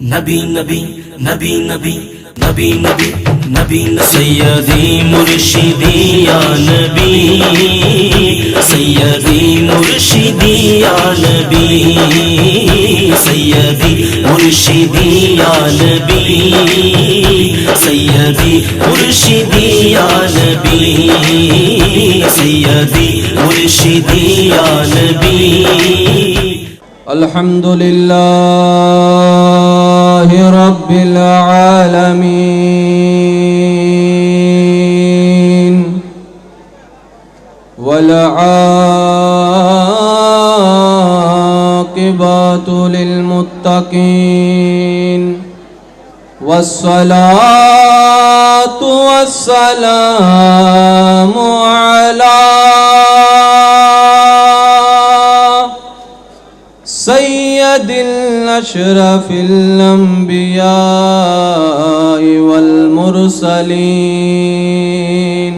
নবী নবী নবী নবী নবী নবী নবী সৈয়দি মুর্শিদি ইয়া নবী সৈয়দি মুর্শিদি ইয়া নবী সৈয়দি মুর্শিদি ইয়া নবী সৈয়দি মুর্শিদি ইয়া নবী সৈয়দি মুর্শিদি ইয়া নবী আলহামদুলিল্লাহি রাব্বিল আলামিন ওয়াল আকিবাতু লিল মুত্তাকিন ওয়াসসালাতু ওয়াসসালামু আলা سيد الأشرف الأنبياء والمرسلين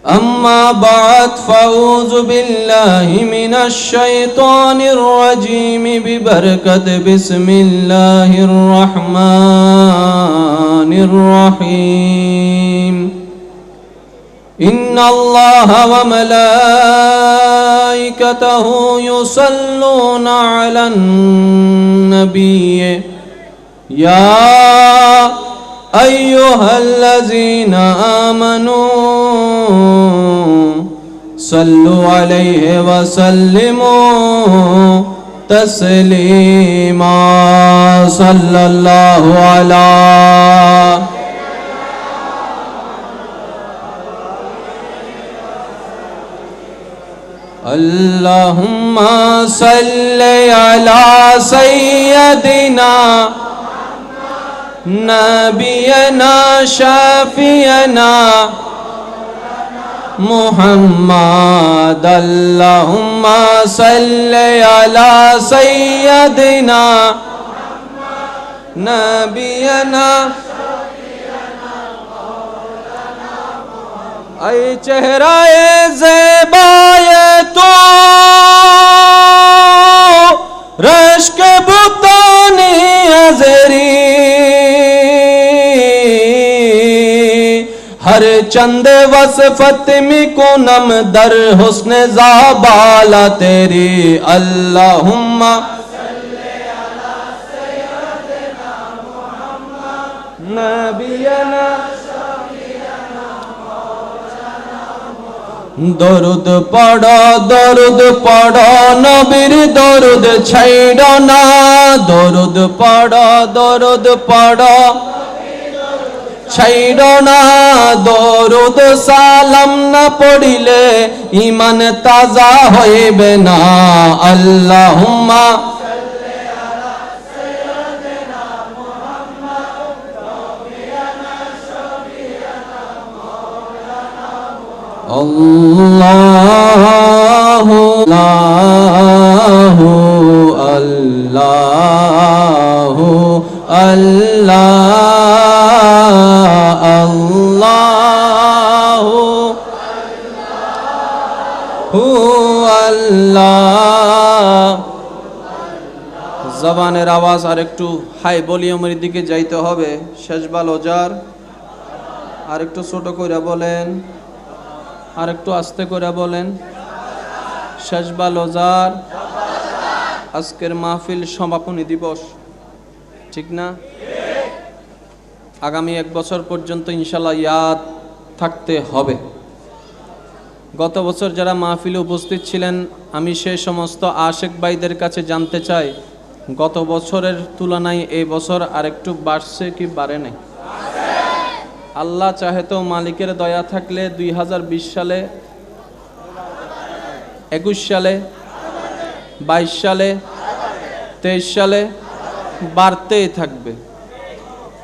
أما بعد فأعوذ بالله من الشيطان الرجيم ببركة بسم الله الرحمن الرحيم إن الله وملائكته يصلون على النبي يا أيها الذين آمنوا صلوا عليه وسلموا تسليما صلى الله على اللهم صل على سيدنا نبينا شافينا محمد اللهم صل على سيدنا نبينا اے چہرہ زیبائے تو رشک بطانی حضری ہر چند وصفت میں کنم در حسن زابالا تیری اللہم نبینا দরুদ পড়ো নবীর দরুদ ছাইড়ো না দরুদ পড়ো ছাইড়ো না দরুদ সালাম না পড়িলে ঈমান তাজা হইবে না আল্লাহুম্মা Allahu Allahu Allahu Allah Allahu Allah জবানের আওয়াজ আর একটু হাই ভলিউমের দিকে যাইতে হবে শেষবাল ওজার আর একটু ছোট করে বলেন আর একটু আস্তে করে বলেন শেষবাল ওজার আজকের মাহফিল সমাপনী দিবস ঠিক না আগামী 1 বছর পর্যন্ত ইনশাআল্লাহ ইয়াদ থাকতে হবে গত বছর যারা মাহফিলে উপস্থিত ছিলেন আমি সেই সমস্ত আশেক ভাইদের কাছে জানতে চাই গত বছরের তুলনায় এই বছর আরেকটু বাড়ছে কি বাড়ে নাই আল্লাহ চাহে তো মালিকের দয়া থাকলে 2020 সালে 21 সালে 22 সালে 23 সালে বাড়তেই থাকবে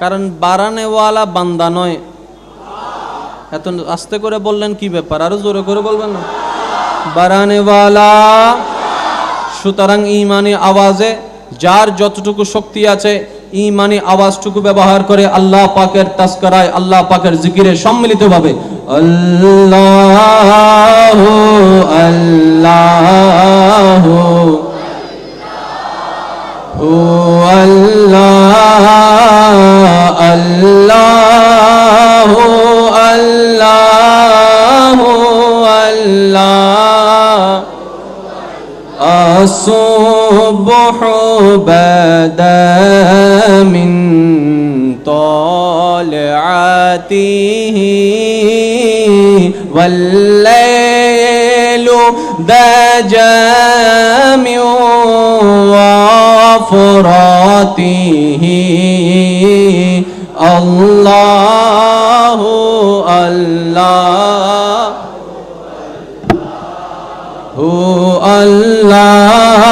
কারণ বাড়ানেওয়ালা বান্দা নয় এত আস্তে করে বললেন কি ব্যাপার আরো জোরে করে বলবেন না বাড়ানেওয়ালা সুতরাং ঈমানি আওয়াজে যার যতটুকু শক্তি আছে ঈমানি আওয়াজটুকু ব্যবহার করে আল্লাহ পাকের তাজকিরায় আল্লাহ পাকের জিকিরে সম্মিলিতভাবে আল্লাহু আল্লাহু হু আল্লাহ আল্লাহ আল্লাহ আল্লাহ আসুবহু বাদা মিন তালিআতিহি ওয়াল্লাইলু দাজামি ওয়াফরাতিহি আল্লাহু আল্লাহ হু আল্লাহ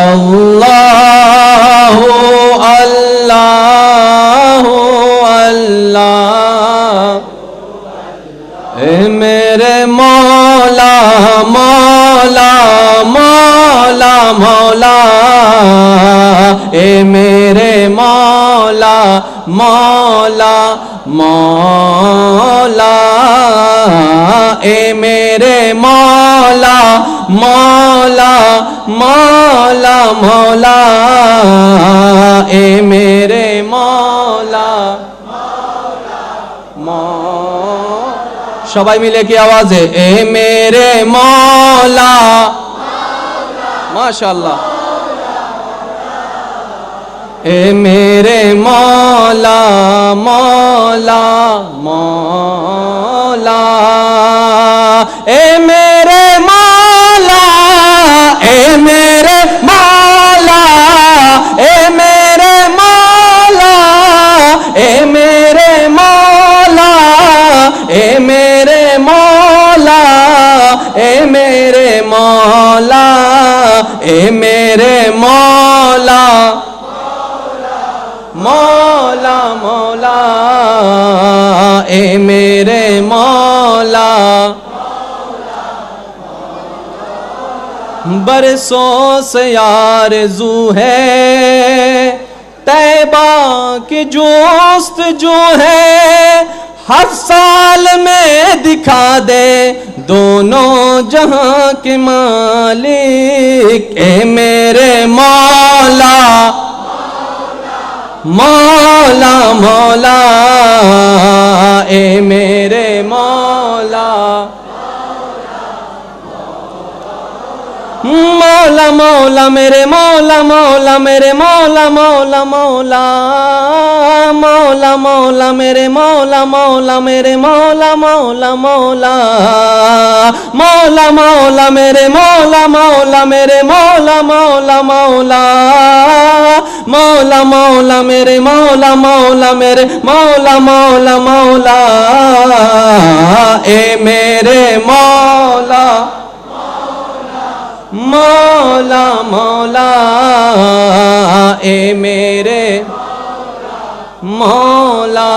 আল্লাহ আল্লাহ আল্লাহ এ মেরে মৌলা মৌলা মৌলা মৌলা এ মেরে মৌলা মৌলা মৌলা এ মেরে মৌলা মৌলা মৌলা মৌলা এ মেরে মৌলা সবাই মিলে কি আওয়াজে এ মেরে মৌলা মাশাআল্লাহ এ মেরে মৌলা মৌলা মৌলা এ মেরে মৌলা এ মেরে মৌলা এ মেরে মৌলা এ মেরে মৌলা এ মেরে মৌলা এ মেরে মৌলা এ মেরে মৌলা মৌলা মৌলা এ মেরে মৌলা बरसों से आरज़ू है तैबा की जोस्त जो है हर साल में दिखा दे दोनों जहां के मालिक ए मेरे मौला मौला मौला ए मेरे मौला मौला मौला मेरे मौला मौला मेरे मौला मौला मौला मौला मौला मेरे मौला मौला मेरे मौला मौला मौला मौला मौला मेरे मौला मौला मेरे मौला मौला मौला मौला मौला मेरे मौला मौला मेरे मौला मौला मौला ए मेरे मौला मौला मौला ए मेरे मौला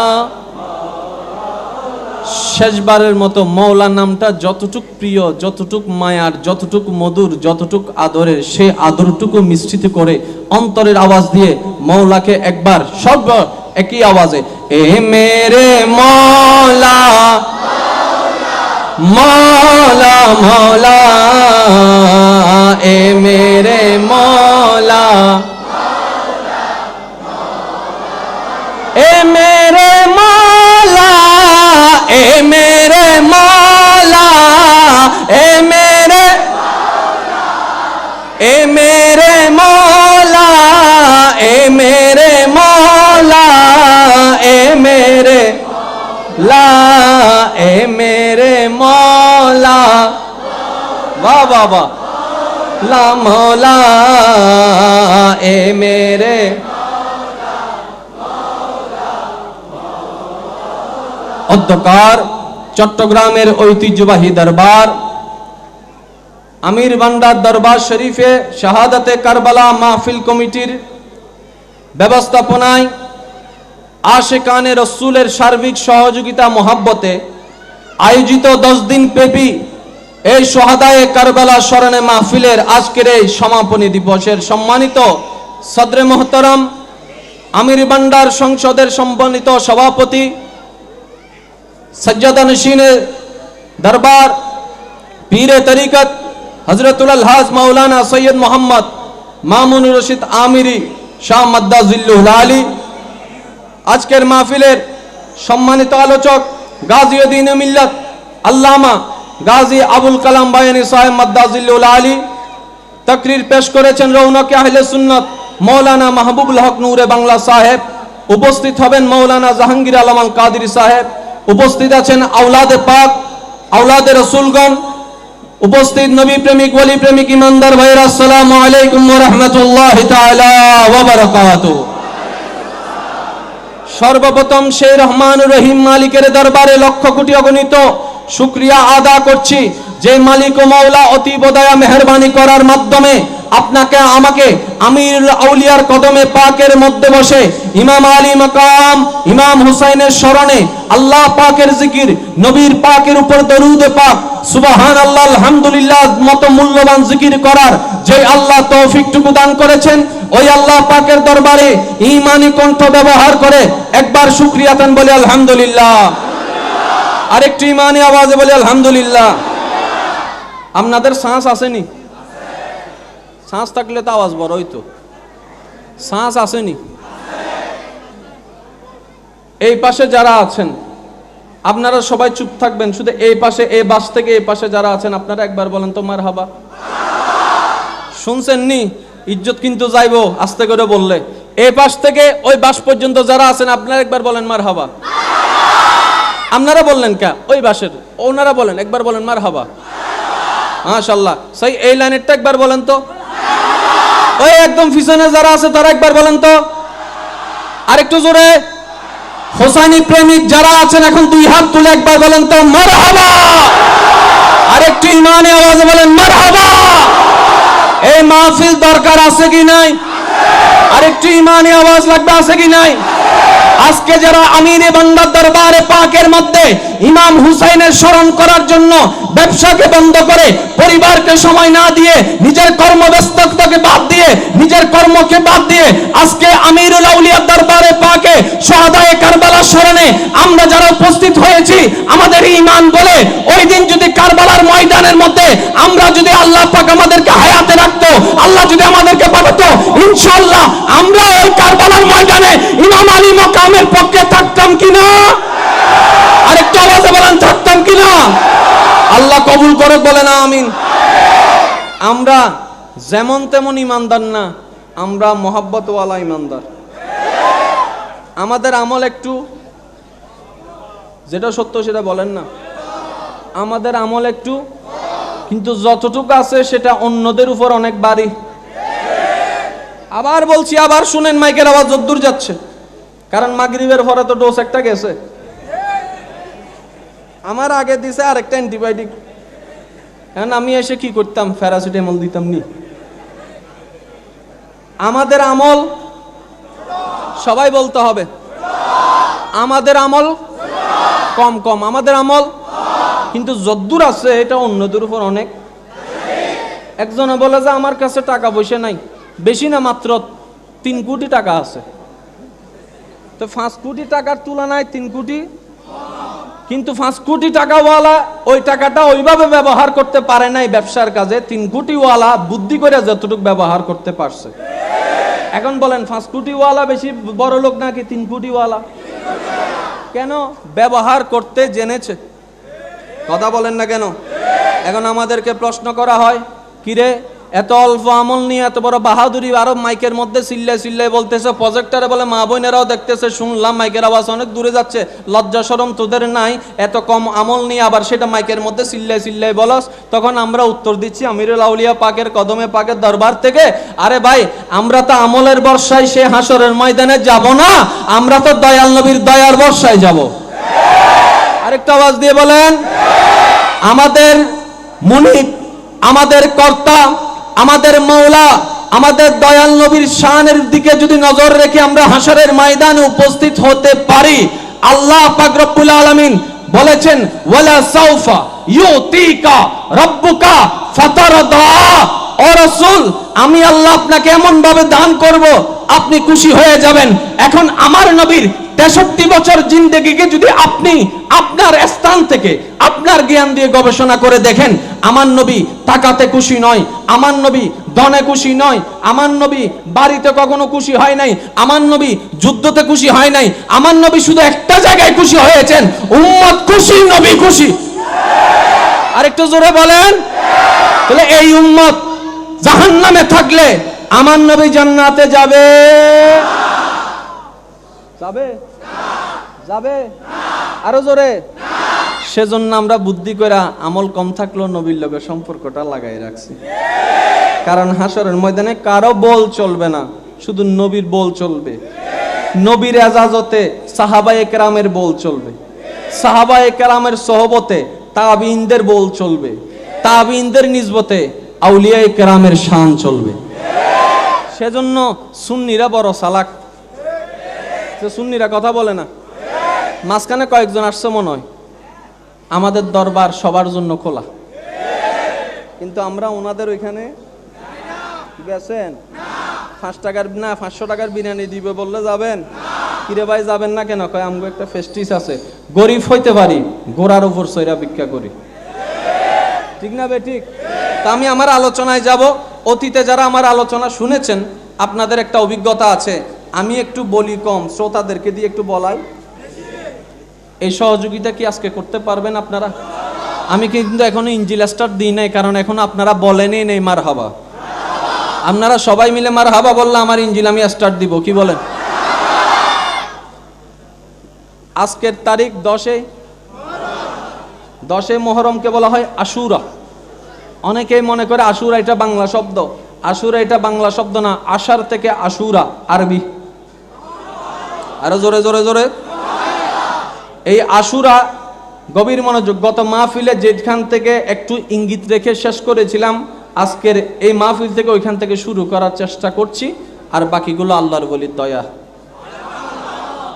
শেষবারের মতো মৌলা নামটা যতটুক প্রিয় যতটুক মায়ার যতটুক মধুর যতটুক আদরের সে আদরটুকু মিশ্রিত করে অন্তরের আওয়াজ দিয়ে মৌলাকে একবার সব একই আওয়াজে এ মেরে মৌলা मौला मौला ए मेरे मौला ए मेरे मौला ए मेरे मौला ए मेरे मौला ए मेरे मौला ए मेरे ला ए मेरे मौला वाह वाह वाह ला मौला ए मेरे অধ্যকার চট্টগ্রামের ঐতিহ্যবাহী দরবার আমির ভান্ডার দরবার শরীফে শাহাদাতে কারবালা মাহফিল কমিটির ব্যবস্থাপনায় আশিকানে রসুলের সার্বিক সহযোগিতা মোহাব্বতে আয়োজিত 10 দিন ব্যাপী এই শহাদায়ে কারবালা স্মরণে মাহফিলের আজকের এই সমাপনী দিবসের সম্মানিত সদরে মোহতারাম আমির ভান্ডার সংসদের সম্মানিত সভাপতি সজ্জাদা নশীনে দরবার পীরে তরিকত হযরতুল আলহাজ মাওলানা সৈয়দ মোহাম্মদ মামুনুর রশিদ আমিরি শাহ মাদ্দাজিল্লুল আলী, আজকের মাহফিলের সম্মানিত আলোচক গাজী-ই-দ্বীন মিল্লাত আল্লামা গাজী আবুল কালাম বায়ানী সাহেব মাদ্দাজিল্লুল আলী। তাকরীর পেশ করেছেন রৌনকে আহলে সুন্নাত মৌলানা মাহবুবুল হক নূরে বাংলা সাহেব। উপস্থিত হবেন মৌলানা জাহাঙ্গীর আলম আল কাদরি সাহেব। উপস্থিত আছেন আওলাদে পাক, আওলাদে রসুলগণ, উপস্থিত নবী প্রেমিক, ওলি প্রেমিক, ইমানদার ভাইরা, আসসালামু আলাইকুম ওয়া রাহমাতুল্লাহি তাআলা ওয়া বারাকাতুহু। সর্বপ্রথম সেই রহমানুর রহিম মালিকের দরবারে লক্ষ কোটি অগণিত শুকরিয়া আদা করছি, যে মালিক ও মাওলা অতীব দয়া মেহেরবানি করার মাধ্যমে আপনাকে আমাকে আমিরুল আউলিয়ার কদমে পাকের মধ্যে বসে ইমাম আলী মাকাম ইমাম হুসাইনের স্মরণে আল্লাহ পাকের জিকির, নবীর পাকের উপর দরুদ পাক, সুবহানাল্লাহ, আলহামদুলিল্লাহ মতো মূল্যবান জিকির করার যে আল্লাহ তৌফিকটুকু দান করেছেন, ওই আল্লাহ পাকের দরবারে ঈমানি কণ্ঠ ব্যবহার করে একবার শুকরিয়া তান বলে আলহামদুলিল্লাহ। আরেকটু ঈমানি আওয়াজে বলে আলহামদুলিল্লাহ। আপনাদের শ্বাস আসেনি? শ্বাস থাকলে তো আওয়াজ বড় হইতো। শ্বাস আসেনি? এই পাশে যারা আছেন আপনারা সবাই চুপ থাকবেন, শুধু এই পাশে, এই বাস থেকে এই পাশে যারা আছেন আপনারা একবার বলেন তো মারহাবা। শুনছেন নি? ইজ্জত কিন্তু যাইবো আস্তে করে বললে। এই পাশ থেকে ওই বাস পর্যন্ত যারা আছেন আপনারা একবার বলেন মারহাবা। আপনারা বললেন কা? ওই বাসের ওনারা বলেন, একবার বলেন মারহাবা। মাশাআল্লাহ, সেই এই লাইনেরটা একবার বলেন তো। ওই একদম পিছনে যারা আছে তারা একবার বলেন তো, আরেকটু জোরে। হোসাইনি প্রেমিক যারা আছেন এখন দুই হাত তুলে একবার বলেন তো মারহাবা। আরেকটু ঈমানে আওয়াজে বলেন মারহাবা। এই মাহফিল দরকার আছে কি নাই? আরেকটু ঈমানে আওয়াজ লাগবে, আছে কি নাই? আজকে যারা আমিরে বান্দার দরবারে পাকের মধ্যে ইমাম হুসাইনের স্মরণ করার জন্য ব্যবসাকে বন্ধ করে, পরিবারকে সময় না দিয়ে, নিজের কর্মব্যস্ততাকে বাদ দিয়ে, নিজের কর্মকে বাদ দিয়ে আজকে আমিরুল আউলিয়ার দরবারে পাকে শাহাদায়ে কারবালার স্মরণে আমরা যারা উপস্থিত হয়েছি, আমাদের ঈমান বলে ওই দিন যদি কারবালার ময়দানের মধ্যে আমরা যদি আল্লাহ পাক আমাদেরকে হায়াতে রাখতো, আল্লাহ যদি আমাদেরকে পাঠাতো, ইনশাআল্লাহ আমরা ওই কারবালার ময়দানে ইমাম আলী মাকামের পক্ষে থাকতাম কিনা? আরেকটু আওয়াজে বলেন থাকতাম কিনা? আল্লাহ কবুল করে বলেন আমিন। আমরা যেমন তেমন ইমানদার না, আমরা মহাব্বতওয়ালা ইমানদার। আমাদের আমল একটু, যেটা সত্য সেটা বলেন না, আমাদের আমল একটু, কিন্তু যতটুকু আছে সেটা অন্যদের উপর অনেক বাড়ি। আবার বলছি, আবার শুনেন, মাইকের আওয়াজ যদ্দূর যাচ্ছে, কারণ মাগরিবের পরে তো ডোজ একটা গেছে, আমার আগে দিছে আরেকটা অ্যান্টিবায়োটিক। এখন আমি এসে কি করতাম? প্যারাসিটামল দিতাম নি। আমাদের আমল সবাই বলতে হবে, আমাদের আমল কম কম, আমাদের আমল কিন্তু যদ্দূর আছে এটা অন্যদের উপর অনেক। একজনে বলে যে আমার কাছে টাকা পয়সা নাই, বেশি না, মাত্র 3 কোটি টাকা আছে। তো 5 কোটি টাকার তুলনায় 3 কোটি, কিন্তু 5 কোটি টাকাওয়ালা ওই টাকাটা ওইভাবে ব্যবহার করতে পারে নাই ব্যবসার কাজে, 3 কোটিওয়ালা বুদ্ধি করে যতটুকু ব্যবহার করতে পারছে। এখন বলেন 5 কোটিওয়ালা বেশি বড় লোক নাকি 3 কোটিওয়ালা? কেন? ব্যবহার করতে জেনেছে। কথা বলেন না কেন? এখন আমাদেরকে প্রশ্ন করা হয়, কিরে এত অল্প আমল নিয়ে এত বড় বাহাদুরি, আরো মাইকের মধ্যে চিল্লাই বলতেছে, প্রজেক্টরে বলে মা বোনেরাও দেখতেছে, শুনলাম মাইকের আওয়াজ অনেক দূরে যাচ্ছে, লজ্জা শরম তোদের নাই? এত কম আমল নিয়ে আবার সেটা মাইকের মধ্যে চিল্লাই বলস। তখন আমরা উত্তর দিচ্ছি আমিরুল আউলিয়া পাকের কদমে পাকের দরবার থেকে, আরে ভাই আমরা তো আমলের বর্ষায় সে হাসরের ময়দানে যাব না, আমরা তো দয়াল নবীর দয়ার বর্ষায় যাব। আরেকটা আওয়াজ দিয়ে বলেন, আমাদের মুনিব, আমাদের কর্তা, আমাদের মৌলা, আমাদের দয়াল নবীর শানের দিকে যদি নজর রেখে আমরা হাসরের ময়দানে উপস্থিত হতে পারি, আল্লাহ পাক রব্বুল আলামিন বলেছেন, ওয়ালা সাউফা ইউতিকা রাব্বুকা ফাতারদা। ও রাসূল, আমি আল্লাহ আপনাকে এমন ভাবে দান করব আপনি খুশি হয়ে যাবেন। এখন আমার নবীর 63 বছর জিন্দেগিকে যদি আপনি আপনার স্থান থেকে আপনার জ্ঞান দিয়ে গবেষণা করে দেখেন, আমার নবী টাকাতে খুশি নয়, আমার নবী ধনে খুশি নয়, আমার নবী বাড়িতে কখনো খুশি হয় নাই, আমার নবী যুদ্ধতে খুশি হয় নাই, আমার নবী শুধু একটা জায়গায় খুশি হয়েছেন, উম্মত খুশি, নবী খুশি। আরেকটু জোরে বলেন। তাহলে এই উম্মত জাহান্নামে থাকলে আমার নবী জান্নাতে যাবে? যাবে? যাবে? আরো জোরে। সেজন্য আমরা বুদ্ধি করে আমল কম থাকলেও নবীর লগে সম্পর্কটা লাগাই রাখছি। কারণ হাসরের ময়দানে কারো বল চলবে না, শুধু নবীর বল চলবে। নবীর এজাজতে সাহাবায়ে কেরামের বল চলবে, সাহাবায়ে কেরামের সোহবতে তাবিঈনদের বল চলবে, তাবিঈনদের নিসবতে আউলিয়ায়ে কেরামের শান চলবে। সেজন্য সুন্নিরা বড় চালাক। সুন্নিরা কথা বলে না। মাঝখানে কয়েকজন আসছে মনে হয়, আমাদের দরবার সবার জন্য খোলা, কিন্তু আমরা ওনাদের ওইখানে গেছেন 5 টাকার না 500 টাকার বিরিয়ানি দিবে বললে যাবেন? কিরে ভাই যাবেন না কেন? কয় আমগো একটা ফেস্টিস আছে, গরিব হইতে পারি, গোড়ার উপর সইরা ভিক্ষা করি। ঠিক না বে ঠিক? তা আমি আমার আলোচনায় যাব। অতীতে যারা আমার আলোচনা শুনেছেন আপনাদের একটা অভিজ্ঞতা আছে, আমি একটু বলি কম, শ্রোতাদেরকে দিয়ে একটু বলাই। এই সহযোগিতা কি আজকে করতে পারবেন আপনারা? আমি কিন্তু এখনো ইঞ্জিল স্টার্ট দিই নাই, কারণ এখনো আপনারা বলেনই নেই মারহাবা। আপনারা সবাই মিলে মারহাবা বললে আমার ইঞ্জিল আমি স্টার্ট দিব, কি বলেন? আজকের তারিখ 10 মুহররমকে বলা হয় আশুরা। অনেকেই মনে করে আশুরা এটা বাংলা শব্দ। আশুরা এটা বাংলা শব্দ না, আশার থেকে আশুরা আরবি। আরো জোরে জোরে জোরে। এই আশুরা গভীর মনোযোগ। গত মাহফিলে যেখান থেকে একটু ইঙ্গিত রেখে শেষ করেছিলাম, আজকের এই মাহফিল থেকে ওইখান থেকে শুরু করার চেষ্টা করছি, আর বাকিগুলো আল্লাহর ওলির দয়া।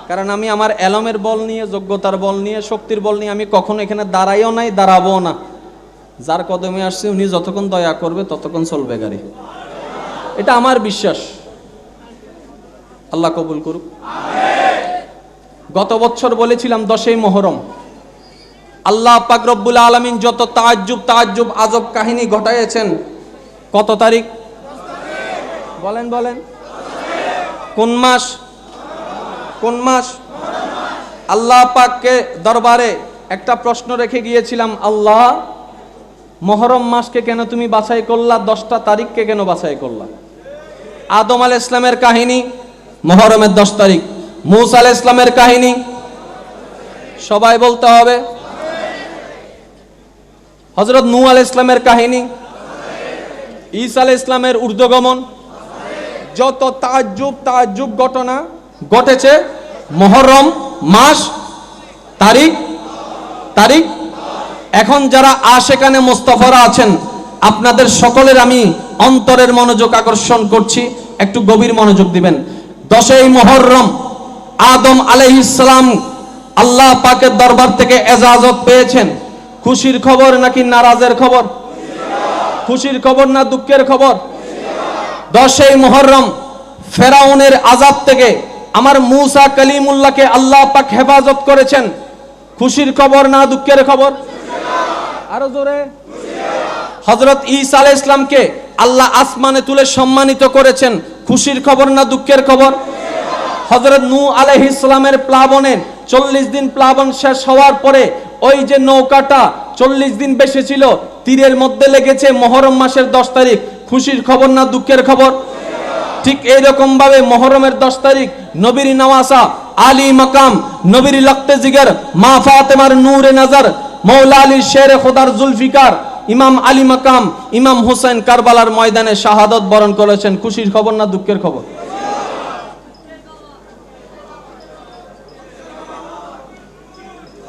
কারণ আমি আমার এলমের বল নিয়ে, যোগ্যতার বল নিয়ে, শক্তির বল নিয়ে আমি কখনো এখানে দাঁড়াইও নাই, দাঁড়াবো না। যার কদমে আসছে উনি যতক্ষণ দয়া করবে ততক্ষণ চলবে গাড়ি, এটা আমার বিশ্বাস। আল্লাহ কবুল করুক। গত বছর বলেছিলাম 10 মুহররম আল্লাহ পাক রব্বুল আলামিন যত তাজ্জুব আজব কাহিনী ঘটাইয়েছেন। কত তারিখ বলেন? বলেন কোন মাস? কোন মাস? আল্লাহ পাককে দরবারে একটা প্রশ্ন রেখে গিয়েছিলাম, আল্লাহ মুহররম মাসকে কেন তুমি বাছাই করলা? 10টা তারিখকে কেন বাছাই করলা? আদম আলাইহিস সালামের কাহিনী মুহররমের 10 তারিখ, মূসা আলাইহিস সালামের কাহিনী সবাই বলতে হবে, হযরত নূহ আলাইহিস সালামের কাহিনী, ঈসা আলাইহিস সালামের ঊর্ধ্বগমন, যত তাজ্জুব ঘটনা ঘটেছে মুহররম মাস তারিখ। এখন যারা আশেকানে মুস্তাফারা আছেন আপনাদের সকলের আমি অন্তরের মনোযোগ আকর্ষণ করছি, একটু গভীর মনোযোগ দিবেন। 10 মুহররম আদম আলাইহিস সালাম আল্লাহ পাকের দরবার থেকে এজাজত পেয়েছেন। খুশির খবর নাকি নারাজের খবর? খুশির খবর না দুঃখের খবর? 10 মুহররম ফেরাউনের আযাব থেকে আমার মূসা কালিমুল্লাহকে আল্লাহ পাক হেফাজত করেছেন। খুশির খবর না দুঃখের খবর? আরো জোরে। হযরত ঈসা আলাইহিস সালামকে আল্লাহ আসমানে তুলে সম্মানিত করেছেন। খুশির খবর না দুঃখের খবর? হযরত নূহ আলাইহিস সালামের প্লাবনে 40 দিন প্লাবন শেষ হওয়ার পরে ওই যে নৌকাটা 40 দিন ভেসেছিল, তীরের মধ্যে লেগেছে মুহররম মাসের 10 তারিখ। খুশির খবর না দুঃখের খবর? ঠিক এইরকম ভাবে মুহররমের 10 তারিখ নবীর নওয়াসা, আলী মাকাম, নবীর লখতে জিগর, মা ফাতেমার নূরে নজর, মৌলা আলী শেরে খোদার জুলফিকার, ইমাম আলী মাকাম, ইমাম হুসেন কারবালার ময়দানে শাহাদত বরণ করেছেন। খুশির খবর না দুঃখের খবর?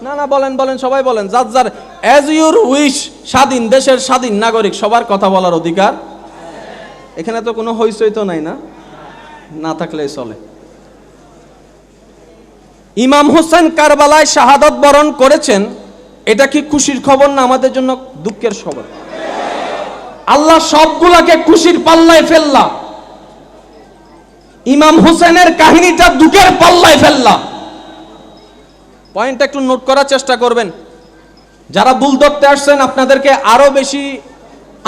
না না, বলেন সবাই বলেন। যার যার অ্যাজ ইউর উইশ। স্বাধীন দেশের স্বাধীন নাগরিক, সবার কথা বলার অধিকার। এখানে তো কোনো হইচই তো নাই, না থাকলেই চলে। ইমাম হোসেন কারবালায় শাহাদত বরণ করেছেন, এটা কি খুশির খবর না আমাদের জন্য দুঃখের খবর? আল্লাহ সবগুলাকে খুশির পাল্লায় ফেললা, ইমাম হোসেনের কাহিনীটা দুঃখের পাল্লায় ফেললা। পয়েন্টটা একটু নোট করার চেষ্টা করবেন। যারা ভুল ধরতে আসছেন আপনাদেরকে আরো বেশি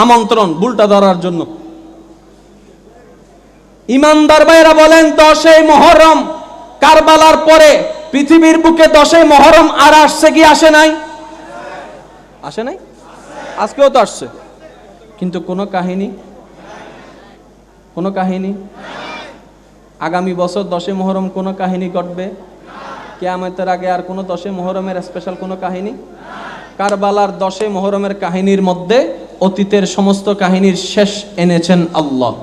আমন্ত্রণ ভুলটা ধরার জন্য। ইমানদার ভাইরা বলেন 10ই মুহররম কারবালার পরে পৃথিবীর বুকে 10ই মুহররম আর আসছে কি আসে নাই? আসে নাই? আজকেও তো আসছে, কিন্তু কোনো কাহিনী আগামী বছর 10ই মুহররম কোনো কাহিনী ঘটবে? কিয়ামতের আগে আর কোনো 10ই মুহররমের স্পেশাল কোনো কাহিনী? কারবালার 10ই মুহররমের কাহিনীর মধ্যে অতীতের সমস্ত কাহিনীর শেষ এনেছেন আল্লাহ।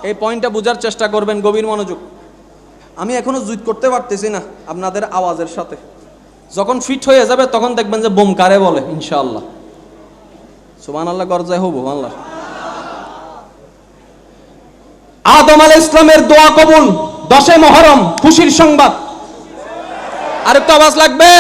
এই পয়েন্টটা বোঝার চেষ্টা করবেন, গভীর মনোযোগ। আমি এখনো জুত করতে পারতেছি না আপনাদের আওয়াজের সাথে। যখন ফিট হয়ে যাবে তখন দেখবেন যে বোম কারে বলে, ইনশাআল্লাহ। সুবহানাল্লাহ, গর্জায় হবো আল্লাহ। আদম আলাইহিস সালামের দোয়া কবুল 10ই মুহররম, খুশির সংবাদ। আরেকটা আওয়াজ লাগবে।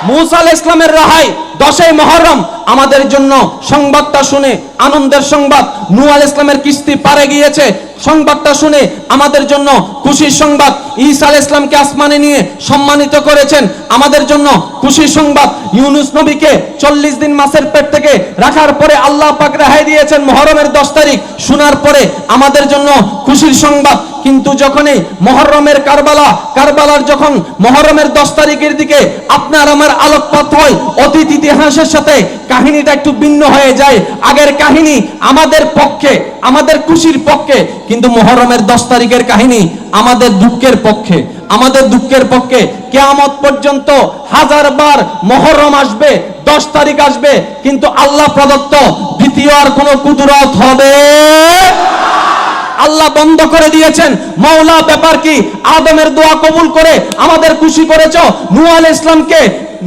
মুসা আলাইহিস সালামের রাহাই 10ই মুহররম, আমাদের জন্য সংবাদটা শুনে আনন্দের সংবাদ। নূহ আলাইহিস সালামের কিস্তি পারে গিয়েছে, সংবাদটা শুনে আমাদের জন্য খুশির সংবাদ। ঈসা আলাইহিস সালামকে আসমানে নিয়ে সম্মানিত করেছেন, আমাদের জন্য খুশির সংবাদ। ইউনুস নবীকে 40 দিন মাছের পেট থেকে রাখার পরে আল্লাহ পাক রেহাই দিয়েছেন মুহররমের 10 তারিখ, শোনার পরে আমাদের জন্য খুশির সংবাদ। কিন্তু যখনই মুহররমের কারবালার যখন মুহররমের 10 তারিখের দিকে আপনার আমার আলোকপাত হয়, অতীত ইতিহাসের সাথে কাহিনীটা একটু ভিন্ন হয়ে যায়। আগের কাহিনী আমাদের পক্ষে, আমাদের খুশির পক্ষে, কিন্তু মুহররমের 10 তারিখের কাহিনী আমাদের দুঃখের পক্ষে, আমাদের দুঃখের পক্ষে। কিয়ামত পর্যন্ত 1000 বার মুহররম আসবে, 10 তারিখ আসবে, কিন্তু আল্লাহ প্রদত্ত দ্বিতীয় আর কোনো কুদরত হবে আল্লাহ বন্ধ করে দিয়েছেন। মাওলা ব্যাপার কি? আদমের দোয়া কবুল করে আমাদের খুশি করেছো, নূহ আলাইহিস সালামকে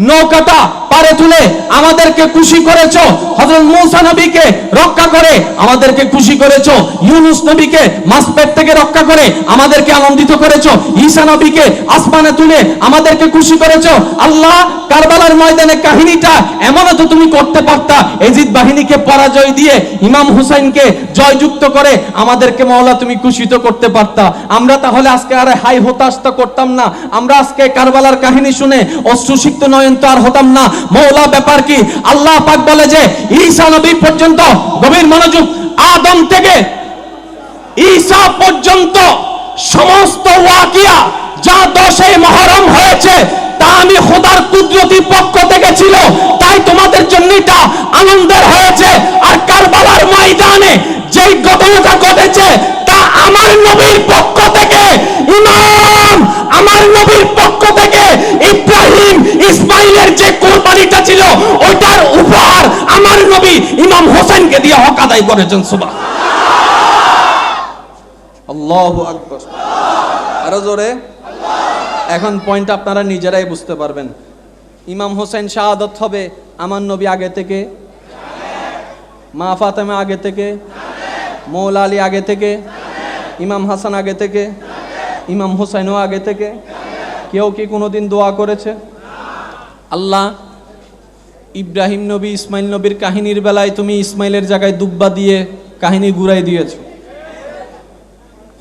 নৌকাটা পারে তুলে আমাদেরকে খুশি করেছো, হযরত মুসা নবীকে রক্ষা করে আমাদেরকে খুশি করেছো, ইউনুস নবীকে মাছ পেট থেকে রক্ষা করে আমাদেরকে আনন্দিত করেছো, ঈসা নবীকে আসমানে তুলে আমাদেরকে খুশি করেছো। আল্লাহ, কারবালার ময়দানে কাহিনীটা এমনও তো তুমি করতে পারতা, এজিদ বাহিনীকে পরাজয় দিয়ে ইমাম হুসাইনকে জয়যুক্ত করে আমাদেরকে মাওলা তুমি খুশি তো করতে পারতা। আমরা তাহলে আজকে আর হাই হতাশ তো করতাম না, আমরা আজকে কারবালার কাহিনী শুনে অশ্রুসিক্ত নয়ন তো আর হতাম না। মাওলা ব্যাপার কি? আল্লাহ পাক বলে যে ঈসা নবী পর্যন্ত, গভীর মনোযোগ, আদম থেকে ঈসা পর্যন্ত সমস্ত ওয়াকিয়া যা 10ই মুহররম হয়েছে তা আমি খোদার কুদরতি পক্ষ থেকে ছিল, তাই তোমাদের জন্য এটা আনন্দের হয়েছে। আর কারবালার ময়দানে যেই ঘটনাটা ঘটেছে তা আমার নবীর পক্ষ থেকে, ইমাম আমার নবীর পক্ষ থেকে ইব্রাহিম ইসমাইলের যে কুরবানিটা ছিল ওইটার উপহার আমার নবী ইমাম হোসেনকে দিয়ে হক আদায় করেছেন। সুবহানাল্লাহ, আল্লাহু আকবার, আরো জোরে। এখন পয়েন্ট আপনারা নিজেরাই বুঝতে পারবেন। ইমাম হোসেন শাহাদত হবে আমার নবী আগে থেকে, মা ফাতেমা আগে থেকে, মৌলা আলী আগে থেকে, ইমাম হাসান আগে থেকে, ইমাম হোসেনও আগে থেকে। কেউ কি কোনোদিন দোয়া করেছে? আল্লাহ, ইব্রাহিম নবী ইসমাইল নবীর কাহিনীর বেলায় তুমি ইসমাইলের জায়গায় দুব্বা দিয়ে কাহিনী ঘুরাই দিয়েছো,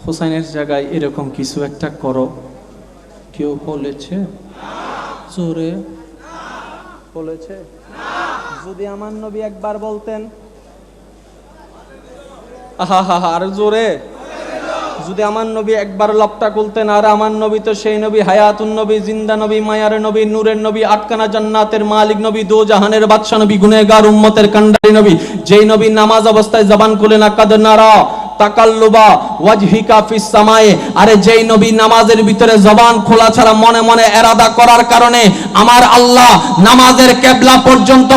হোসেনের জায়গায় এরকম কিছু একটা করো। কেউ বলেছে? জোরে বলেছে? যদি আমার নবী একবার বলতেন, আহা হা হা, আর জোরে, যদি আমার নবী একবার লপটা খুলতেন। আর আমার নবী তো সেই নবী, হায়াতুন নবী, জিন্দা নবী, মায়ার নবী, নূরের নবী, আটকানা জান্নাতের মালিক নবী, দো জাহানের বাদশা নবী, গুনেগার উম্মতের কান্ডারি নবী, যেই নবী নামাজ অবস্থায় জবান খুলে না কাদ নারা তাকাল্লুবা ওয়াজহিকা ফিস সামায়ে। আরে যেই নবী নামাজের ভিতরে জবান খোলা ছাড়া মনে মনে এরাদা করার কারণে আমার আল্লাহ নামাজের কিবলা পর্যন্ত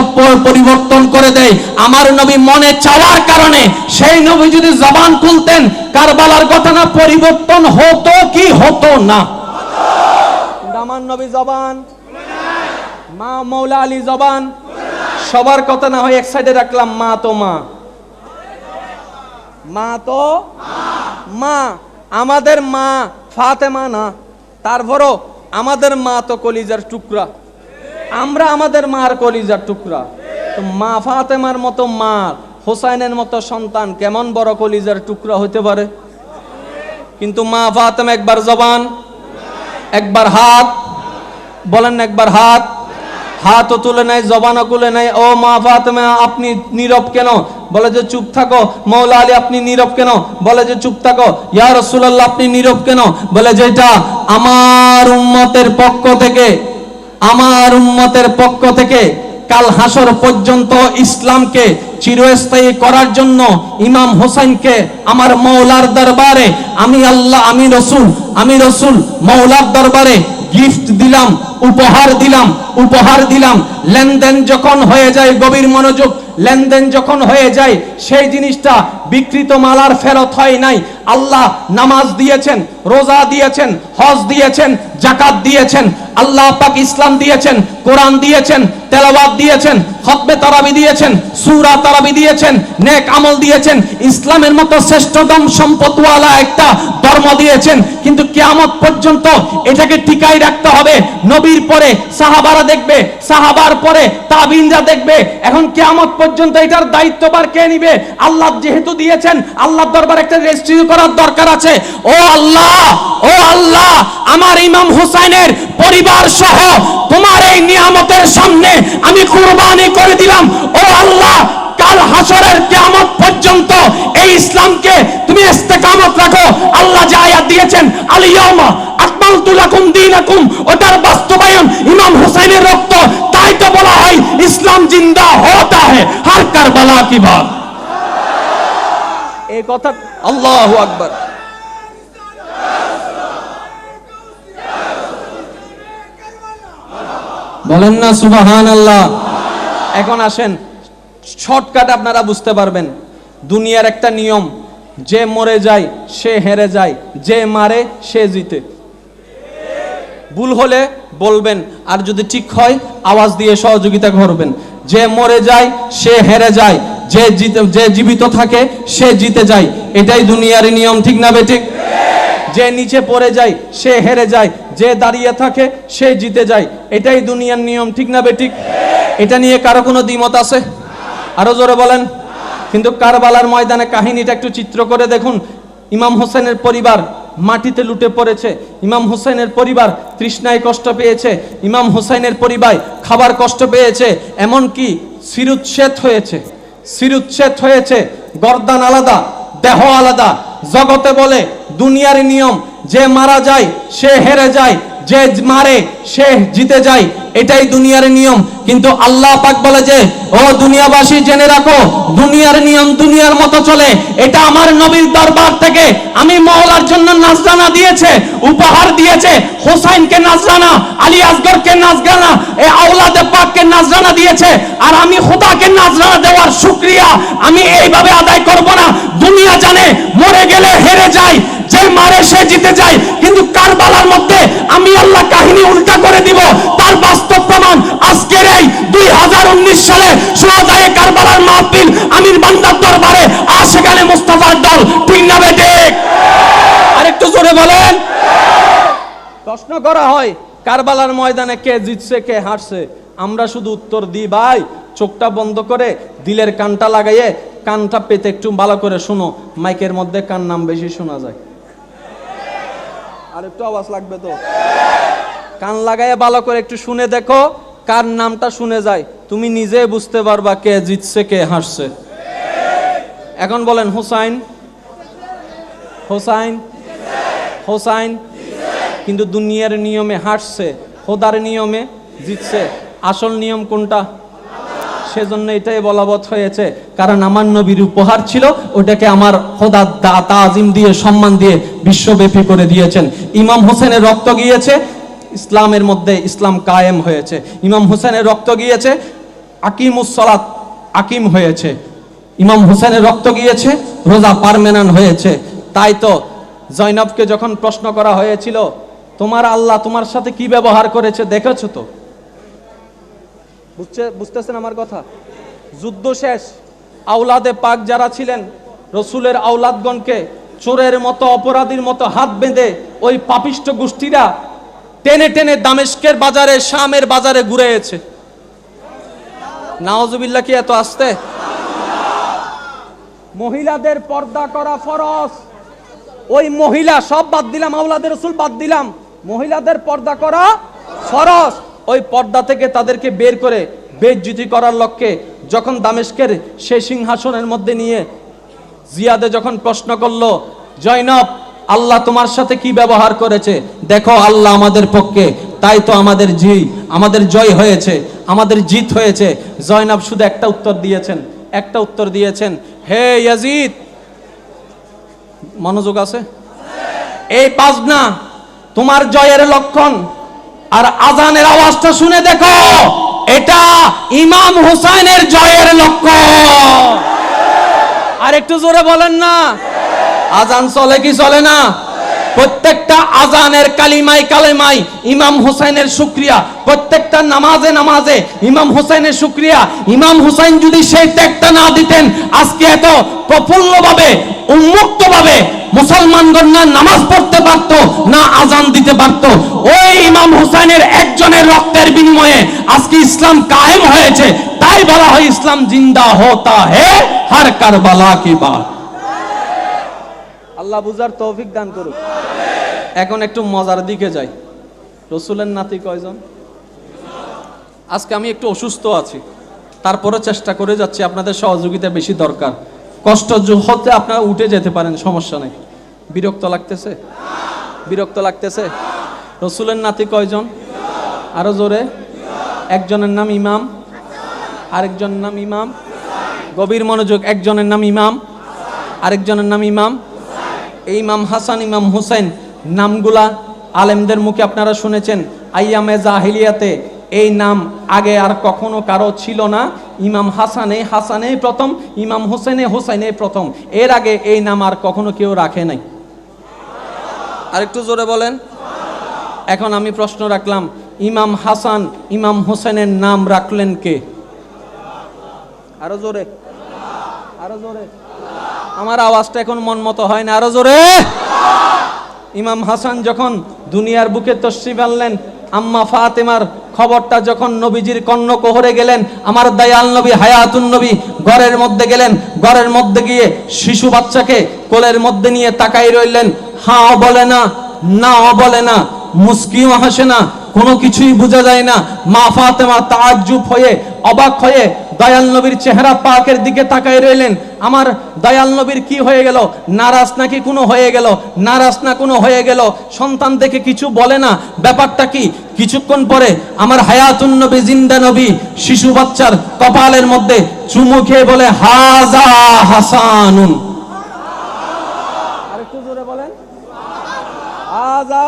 পরিবর্তন করে দেয়, আমার নবী মনে চাওয়ার কারণে সেই নবী যদি জবান খুলতেন কারবালার ঘটনা পরিবর্তন হতো কি হতো না? আমার নবী জবান, মা মৌলা আলী জবান, সবার কথা না হয় এক সাইডে রাখলাম। মা তো মা, মা তো মা, আমাদের মা ফাতেমা না, তারপরও আমাদের মা তো কলিজার টুকরা, আমরা আমাদের মার কলিজার টুকরা। তো মা ফাতেমার মতো মা, হোসাইনের মতো সন্তান কেমন বড় কলিজার টুকরা হতে পারে? কিন্তু মা ফাতেমা একবার জবান, একবার হাত, বলেন একবার হাত। হাতও তুলে নাই, জবানও খুলে নাই। ও মা ফাতেমা আপনি নীরব কেন? বলে যে চুপ থাকো। মৌলা আলী আপনি নীরব কেন? বলে যে চুপ থাকো। ইয়া রাসূলুল্লাহ আপনি নীরব কেন? বলে যে এটা আমার উম্মতের পক্ষ থেকে, আমার উম্মতের পক্ষ থেকে কাল হাসর পর্যন্ত ইসলামকে চিরস্থায়ী করার জন্য ইমাম হোসেনকে আমার মৌলার দরবারে আমি আল্লাহ, আমি রসুল মৌলার দরবারে গিফট দিলাম, উপহার দিলাম। লেনদেন যখন হয়ে যায়, গভীর মনোযোগ, লেনদেন যখন হয়ে যায় সেই জিনিসটা বিকৃত মালার ফেরত হয় নাই। আল্লাহ নামাজ দিয়েছেন, রোজা দিয়েছেন, হজ দিয়েছেন, যাকাত দিয়েছেন, আল্লাহ পাক ইসলাম দিয়েছেন, কোরআন দিয়েছেন, তেলাওয়াত দিয়েছেন, খতমে তারাবি দিয়েছেন, সূরা তারাবি দিয়েছেন, নেক আমল দিয়েছেন, ইসলামের মতো শ্রেষ্ঠতম সম্পদওয়ালা একটা ধর্ম দিয়েছেন। কিন্তু কিয়ামত পর্যন্ত এটাকে টিকাই রাখতে হবে। নবীর পরে সাহাবারা দেখবে, সাহাবার পরে তাবিনরা দেখবে। এখন কিয়ামত পর্যন্ত এটার দায়িত্বভার কে নিবে? আল্লাহ যেহেতু দিয়েছেন, আল্লাহর দরবারে একটা রেজিস্ট্রি করার দরকার আছে। ও আল্লাহ আমার ইমাম হুসাইনের পরিবার সহ তোমার এই নিয়ামতের সামনে আমি কুরবানি করে দিলাম। ও আল্লাহ কাল হাসরের কিয়ামত পর্যন্ত এই ইসলামকে তুমি ইস্তেকামত রাখো। আল্লাহ যে আয়াত দিয়েছেন আল ইয়াউমা আকমালতু লাকুম দীনাকুম, ওটার বাস্তবায়ন ইমাম হুসাইনের রক্ত। তাই তো বলা হয় ইসলাম জিন্দা হতা হ্যায় হর কারবালা কি বাত। এই কথা আল্লাহু আকবার। বলেন না সুবহানাল্লাহ। এখন আসেন শর্টকাট আপনারা বুঝতে পারবেন। দুনিয়ার একটা নিয়ম, যে মরে যায় সে হেরে যায়, যে মারে সে জিতে। ভুল হলে বলবেন, আর যদি ঠিক হয় আওয়াজ দিয়ে সহযোগিতা করবেন। যে মরে যায় সে হেরে যায়, যে জীবিত থাকে সে জিতে যায়। এটাই দুনিয়ার নিয়ম, ঠিক না বেঠিক? যে নিচে পড়ে যায় সে হেরে যায়, যে দাঁড়িয়ে থাকে সে জিতে যায়। এটাই দুনিয়ার নিয়ম, ঠিক না বেঠিক? এটা নিয়ে কারো কোনো দ্বিমত আছে? আরো জোরে বলেন। কিন্তু কারবালার ময়দানে কাহিনীটা একটু চিত্র করে দেখুন। ইমাম হোসেনের পরিবার মাটিতে লুটে পড়েছে, ইমাম হোসেনের পরিবার তৃষ্ণায় কষ্ট পেয়েছে, ইমাম হোসেনের পরিবার খাবার কষ্ট পেয়েছে, এমনকি শিরুচ্ছেদ হয়েছে, গর্দান আলাদা, দেহ আলাদা। জগতে বলে দুনিয়ার নিয়ম, যে মারা যায় সে হেরে যায়, যে মারে সে জিতে যায়। এটাই দুনিয়ার নিয়ম। কিন্তু আল্লাহ পাক বলে যে ও দুনিয়াবাসী জেনে রাখো, দুনিয়ার নিয়ম দুনিয়ার মতো চলে। এটা আমার নবীর দরবার থেকে আমি মওলার জন্য নাজরানা দিয়েছে, উপহার দিয়েছে। হোসাইনকে নাজরানা, আলী আসগরকে নাজরানা, এই আওলাদে পাককে নাজরানা দিয়েছে। আর আমি খোদাকে নাজরানা দেওয়ার শুকরিয়া আমি এইভাবে আদায় করব না। দুনিয়া জানে মরে গেলে হেরে যায়, যে মারে সে জিতে যায়। কিন্তু কারবালার মধ্যে আমি আল্লাহ কাহিনী উল্টা করে দিব। তার বাস্তব প্রমাণ আজকের এই 2019 সালে সুহাদায়ে কারবালার মাহফিল আমির বান্দার দরবারে আর সেখানে মুস্তাফার দল, ঠিক না বেঠিক? আরেকটু জোরে বলেন। প্রশ্ন করা হয় কারবালার ময়দানে কে জিতছে কে হারছে, আমরা শুধু উত্তর দিই ভাই চোখটা বন্ধ করে দিলের কানটা লাগাইয়ে কানটা পেতে একটু ভালো করে শুনো। মাইকের মধ্যে কান নাম বেশি শোনা যায়। আর একটু আওয়াজ লাগবে তো। কান লাগাইয়ে ভালো করে একটু শুনে দেখো, কার নামটা শুনে যায় তুমি নিজে বুঝতে পারবা কে জিতছে কে হারছে। এখন বলেন হোসাইন, হোসাইন, হোসাইন। কিন্তু দুনিয়ার নিয়মে হারছে, খোদার নিয়মে জিতছে। আসল নিয়ম কোনটা? সেজন্য এটাই বলবৎ হয়েছে, কারণ আমার নবীর উপহার ছিল, ওটাকে আমার খোদা তাজিম দিয়ে সম্মান দিয়ে বিশ্বব্যাপী করে দিয়েছেন। ইমাম হোসেনের রক্ত গিয়েছে, ইসলামের মধ্যে ইসলাম কায়েম হয়েছে। ইমাম হোসেনের রক্ত গিয়েছে, আকিমুস সালাত আকিম হয়েছে। ইমাম হোসেনের রক্ত গিয়েছে, রোজা পার্মানেন্ট হয়েছে। তাই তো জয়নবকে যখন প্রশ্ন করা হয়েছিল তোমার আল্লাহ তোমার সাথে কি ব্যবহার করেছে দেখেছো তো? বুঝতেছেন আমার কথা? যুদ্ধ শেষ, আওলাদে পাক যারা ছিলেন রসুলের আওলাদগণকে চোরের মতো অপরাধীর মতো হাত বেঁধে ওই পাপিষ্ট গোষ্ঠীরা টেনে টেনে দামেস্কের বাজারে, শামের বাজারে ঘুরেছে। নাউজুবিল্লাহ, কি এত আসতে? মহিলাদের পর্দা করা ফরজ। ওই মহিলা সব বাদ দিলাম, আওলাদের রসুল বাদ দিলাম, মহিলাদের পর্দা করা ফরজ। ওই পর্দা থেকে তাদেরকে বের করে বেইজ্জতি করার লক্ষ্যে যখন দামেস্কের সেই সিংহাসনের মধ্যে নিয়ে জিয়াদে যখন প্রশ্ন করলো, জয়নব আল্লাহ তোমার সাথে কি ব্যবহার করেছে, দেখো আল্লাহ আমাদের পক্ষে, তাই তো আমাদের জয় হয়েছে, আমাদের জিত হয়েছে। জয়নব শুধু একটা উত্তর দিয়েছেন, হে ইয়াজিদ, মনোযোগ আছে, এই বাজনা তোমার জয়ের লক্ষণ, আর আজানের আওয়াজটা শুনে দেখো, এটা ইমাম হুসাইনের জয়ের লক্ষণ। আর একটু জোরে বলেন না, আজান চলে কি চলে না? প্রত্যেকটা আজানের কালিমায় ইমাম হুসাইনের শুকরিয়া, প্রত্যেকটা নামাজে ইমাম হুসাইনের শুকরিয়া। ইমাম হুসাইন যদি সেই ত্যাগটা না দিতেন, আজকে এত প্রফুল্লভাবে উন্মুক্তভাবে মুসলমানগণ না নামাজ পড়তে পারত, না আজান দিতে পারত। ওই ইমাম হুসাইনের একজনের রক্তের বিনিময়ে আজকে ইসলাম কায়েম হয়েছে। তাই বলা হয় ইসলাম জিন্দা হতা হে হর কারবালা কি বাত। আল্লাহ বুঝার তৌফিক দান করুক। এখন একটু মজার দিকে যাই। রসুলের নাতি কয়জন? আজকে আমি একটু অসুস্থ আছি, তারপরে চেষ্টা করে যাচ্ছি, আপনাদের সহযোগিতা বেশি দরকার। কষ্ট হতে আপনারা উঠে যেতে পারেন, সমস্যা নেই। বিরক্ত লাগতেছে? রসুলের নাতি কয়জন? আরো জোরে। একজনের নাম ইমাম, আরেকজনের নাম ইমাম, গভীর মনোযোগ, একজনের নাম ইমাম, আরেকজনের নাম ইমাম। এই ইমাম হাসান, ইমাম হুসাইন নামগুলা আলেমদের মুখে আপনারা শুনেছেন। আইয়ামে জাহিলিয়াতে এই নাম আগে আর কখনো কারো ছিল না। ইমাম হাসানে প্রথম, ইমাম হুসাইনে প্রথম। এর আগে এই নাম আর কখনো কেউ রাখে নাই। আরেকটু জোরে বলেন। এখন আমি প্রশ্ন রাখলাম, ইমাম হাসান ইমাম হুসাইনের নাম রাখলেন কে? আরো জোরে। আমার আওয়াজটা এখন মন মতো হয় না, আরো জোরে। ইমাম হাসান যখন দুনিয়ার বুকে তশরিফ আনলেন, আম্মা ফাতেমার খবরটা যখন নবীজির কর্ণকুহরে গেলেন, আমার দয়াল নবী হায়াতুন নবী ঘরের মধ্যে গেলেন। ঘরের মধ্যে গিয়ে শিশু বাচ্চাকে কোলের মধ্যে নিয়ে তাকাই রইলেন। হাও বলে না, নাও বলে না, মুস্কিও হাসে না, কোনো কিছুই বোঝা যায় না। মা ফাতেমা তাআজ্জুব হয়ে, অবাক হয়ে দয়াল নবীর চেহারা পাকের দিকে তাকাই রইলেন। আমার দয়াল নবীর কি হয়ে গেল? নারাজ নাকি কোনো হয়ে গেল? সন্তান দেখে কিছু বলে না, ব্যাপারটা কি? কিছুক্ষণ পরে আমার হায়াতুন নবী, জিন্দা নবী, শিশু বাচ্চার কপালের মধ্যে চুমু খেয়ে বলে, হাজা হাসানুন। আরেকটু জোরে বলেন, হাজা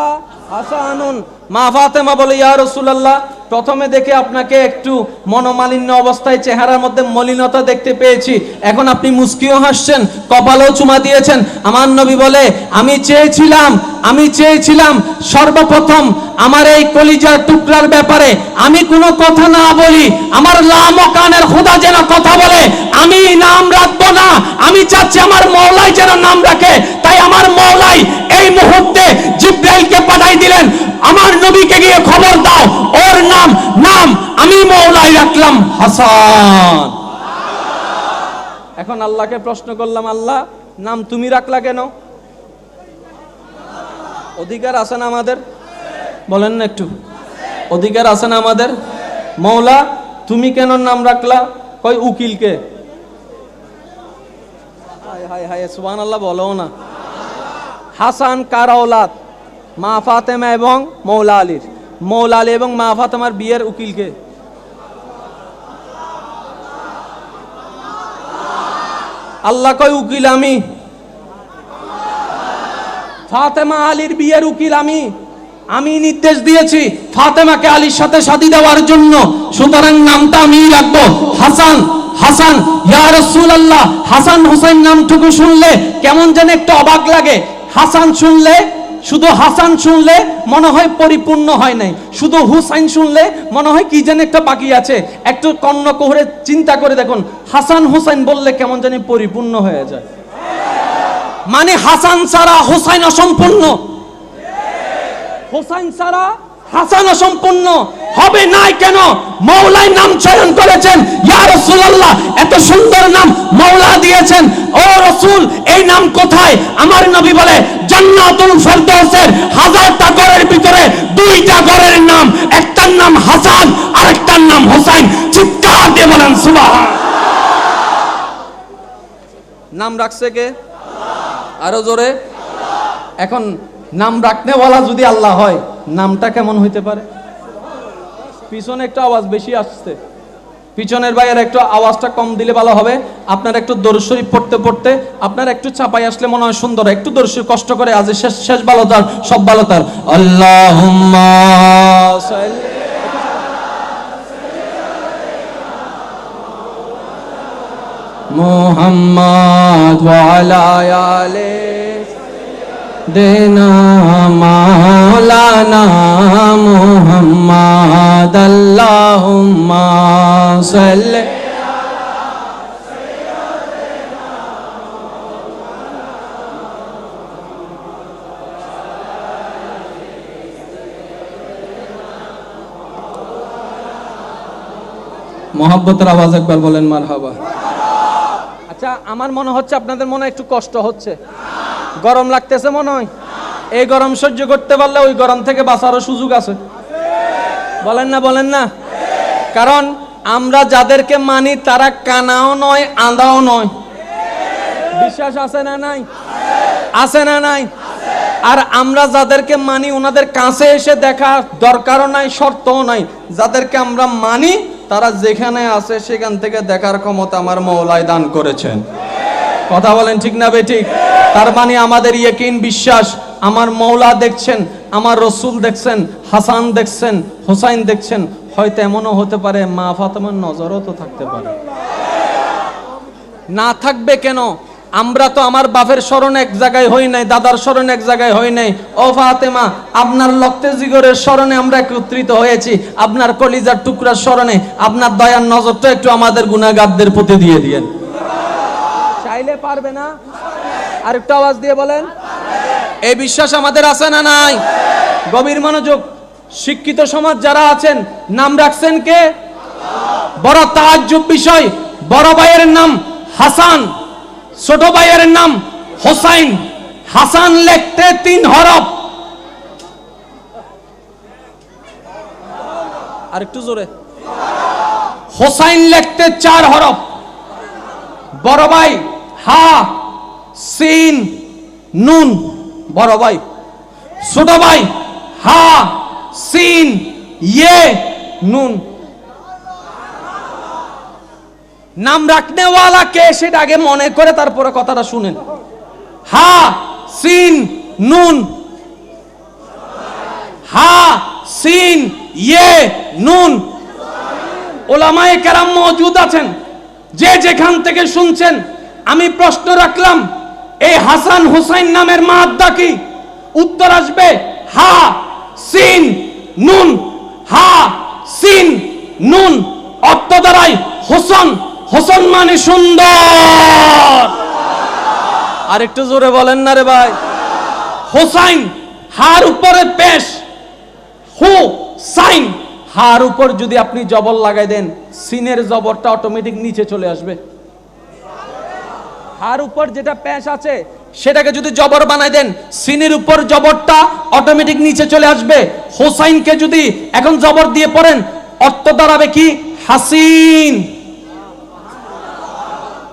হাসানুন। মা ফাতেমা বলে, ইয়া রাসূলুল্লাহ, প্রথমে দেখে আপনাকে একটু মনোমালিন্য অবস্থায় চেহারার মধ্যে মলিনতা দেখতে পেয়েছি, এখন আপনি মুস্কিও হাসছেন, কপালেও চুমা দিয়েছেন। আমার নবী বলে, আমি চেয়েছিলাম সর্বপ্রথম আমার এই কলিজার টুকরার ব্যাপারে আমি কোনো কথা না বলি, আমার লামকানের খোদা যেন কথা বলে, আমি নাম রাখবো না। আমি চাচ্ছি আমার মওলাই যেন নাম রাখে। তাই আমার মওলাই এই মুহূর্তে জিবরাইলকে পাঠাই দিলেন, আমার নবীকে গিয়ে খবর দাও, ওর নাম আমি মওলাই রাখলাম হাসান। এখন আল্লাহকে প্রশ্ন করলাম, আল্লাহ নাম তুমি রাখলা কেন? অধিকার আছে না আমাদের? বলেন না একটু, অধিকার আছে না আমাদের? মওলা তুমি কেন নাম রাখলা? কই উকিলকে। হায় সুবহানাল্লাহ বলো না। হাসান কার औलाद? মা ফাতেমা এবং মওলা আলীর। মওলা আলী এবং মা ফাতেমার বিয়ের উকিলকে? আল্লাহ কয় উকিল আমি। ফাতেমা আলীর বিয়ের উকিল আমি নির্দেশ দিয়েছি ফাতেমাকে আলীর সাথে শাদী দেওয়ার জন্য, সুতরাং নামটা আমিই রাখবো হাসান। ইয়া রাসূলুল্লাহ, হাসান হুসাইন নামটুকু শুনলে কেমন যেন একটু অবাক লাগে। শুধু হাসান শুনলে মনে হয় পরিপূর্ণ হয় নাই, শুধু হুসাইন শুনলে মনে হয় কি যেন একটা বাকি আছে। একটু কর্ণকুহরে চিন্তা করে দেখুন, হাসান হুসাইন বললে কেমন জানি পরিপূর্ণ হয়ে যায়। মানে হাসান ছাড়া হুসাইন অসম্পূর্ণ, হুসাইন ছাড়া হাসান অসম্পূর্ণ হবে না। কেন? মওলাই নাম চয়ন করেছেন। ইয়া রাসূলুল্লাহ, এত সুন্দর নাম মওলা দিয়েছেন। ও রাসূল, এই নাম কোথায়? আমার নবী বলে, জান্নাতুল ফেরদৌসের 1000টা ঘরের ভিতরে 2টা ঘরের নাম, একটার নাম হাসান আরেকটার নাম হোসাইন। চিৎকার দিয়ে বলেন সুবহান। নাম রাখছে কে? আরো জোরে। এখন নাম রাখনেওয়ালা যদি আল্লাহ হয়, নামটা কেমন হইতে পারে? পিছনে একটু আওয়াজ বেশি আসছে, পিছনের ভাইয়ের একটু আওয়াজটা কম দিলে ভালো হবে। আপনার একটু দরুদ শরীফ পড়তে পড়তে আপনার একটু চাপাই আসলে মনে হয় সুন্দর। একটু দরুদ শরীফ কষ্ট করে, আজ শেষ ভালো তার, সব ভালো তার। আল্লাহুম্মা সাল্লি মুহাম্মাদ ওয়া আলা আলি দেনা মাওলানা মুহাম্মাদ। আল্লাহুম্মা সাল্লি মোহাব্বতের আওয়াজ একবার বলেন মারহাবা। আচ্ছা, আমার মনে হচ্ছে আপনাদের মনে একটু কষ্ট হচ্ছে, গরম লাগতেছে মনে হয়। এই গরম সহ্য করতে পারলে ওই গরম থেকে বাঁচারও সুযোগ আছে, বলেন না? বলেন না? কারণ আমরা যাদেরকে মানি তারা কানাও নয় আঁধাও নয়। বিশ্বাস আছে না নাই? আছে না নাই? আর আমরা যাদেরকে মানি ওনাদের কাছে এসে দেখা দরকারও নাই, শর্তও নাই। যাদেরকে আমরা মানি তারা যেখানে আছে সেখান থেকে দেখার ক্ষমতা আমার মওলাই দান করেছেন। কথা বলেন ঠিক না বেঠিক? তার মানে আমাদের ইয়াকিন, বিশ্বাস, আমার মওলা দেখছেন, আমার রসুল দেখছেন, হাসান দেখছেন, হোসাইন দেখছেন। হয়তো এমনও হতে পারে মা ফাতেমার নজরও তো থাকতে পারে। না থাকবে কেন? আমরা তো আমার বাপের স্মরণে এক জায়গায় হই নাই, দাদার স্মরণে এক জায়গায় হই নাই। ও ফাতেমা, আপনার রক্তে জিগরের স্মরণে আমরা একত্রিত হয়েছি, আপনার কলিজার টুকরার স্মরণে। আপনার দয়ার নজরটা একটু আমাদের গুনাহগারদের প্রতি দিয়ে দিয়েন। চাইলে পারবে না? আরেকটু আওয়াজ দিয়ে বলেন। এই বিশ্বাস আমাদের আছে না নাই? গভীর মনোযোগ। শিক্ষিত সমাজ যারা আছেন, নাম রাখছেন কে? বড় তাজ্জুব বিষয়, বড় ভাইয়ের নাম হাসান, ছোট ভাইয়ের নাম হোসাইন। হাসান লিখতে 3 হরফ, আর একটু জোরে। হোসাইন লিখতে 4 হরফ। বড় ভাই হা সিন নুন, বড় ভাই। ছোট ভাই হা সিন ইয়ে নুন। নাম রাখনেওয়ালা কে সেটা আগে মনে করে তারপরে কথাটা শুনেন। হা সিন নুন, হা সিন ইয়ে নুন। ওলামায়ে কেরাম মওজুদ আছেন, যে যেখান থেকে শুনছেন। আমি প্রশ্ন রাখলাম, এই হাসান হোসাইন নামের মাদ্দা কি? উত্তর আসবে হা সিন নুন, হা সিন নুন। অর্থ দ্বারাই হোসেন, হোসেন মানে সুন্দর। আর একটু জোরে বলেন না রে ভাই। হোসাইন হার উপরে পেশ, হু সাইন। হার উপর যদি আপনি জবর লাগাই দেন, সিনের জবরটা অটোমেটিক নিচে চলে আসবে। হার উপর যেটা পেশ আছে সেটাকে যদি জবর বানাই দেন, সিনের উপর জবরটা অটোমেটিক নিচে চলে আসবে। হোসাইনকে যদি এখন জবর দিয়ে পড়েন, অর্থ দাঁড়াবে কি? হাসিন।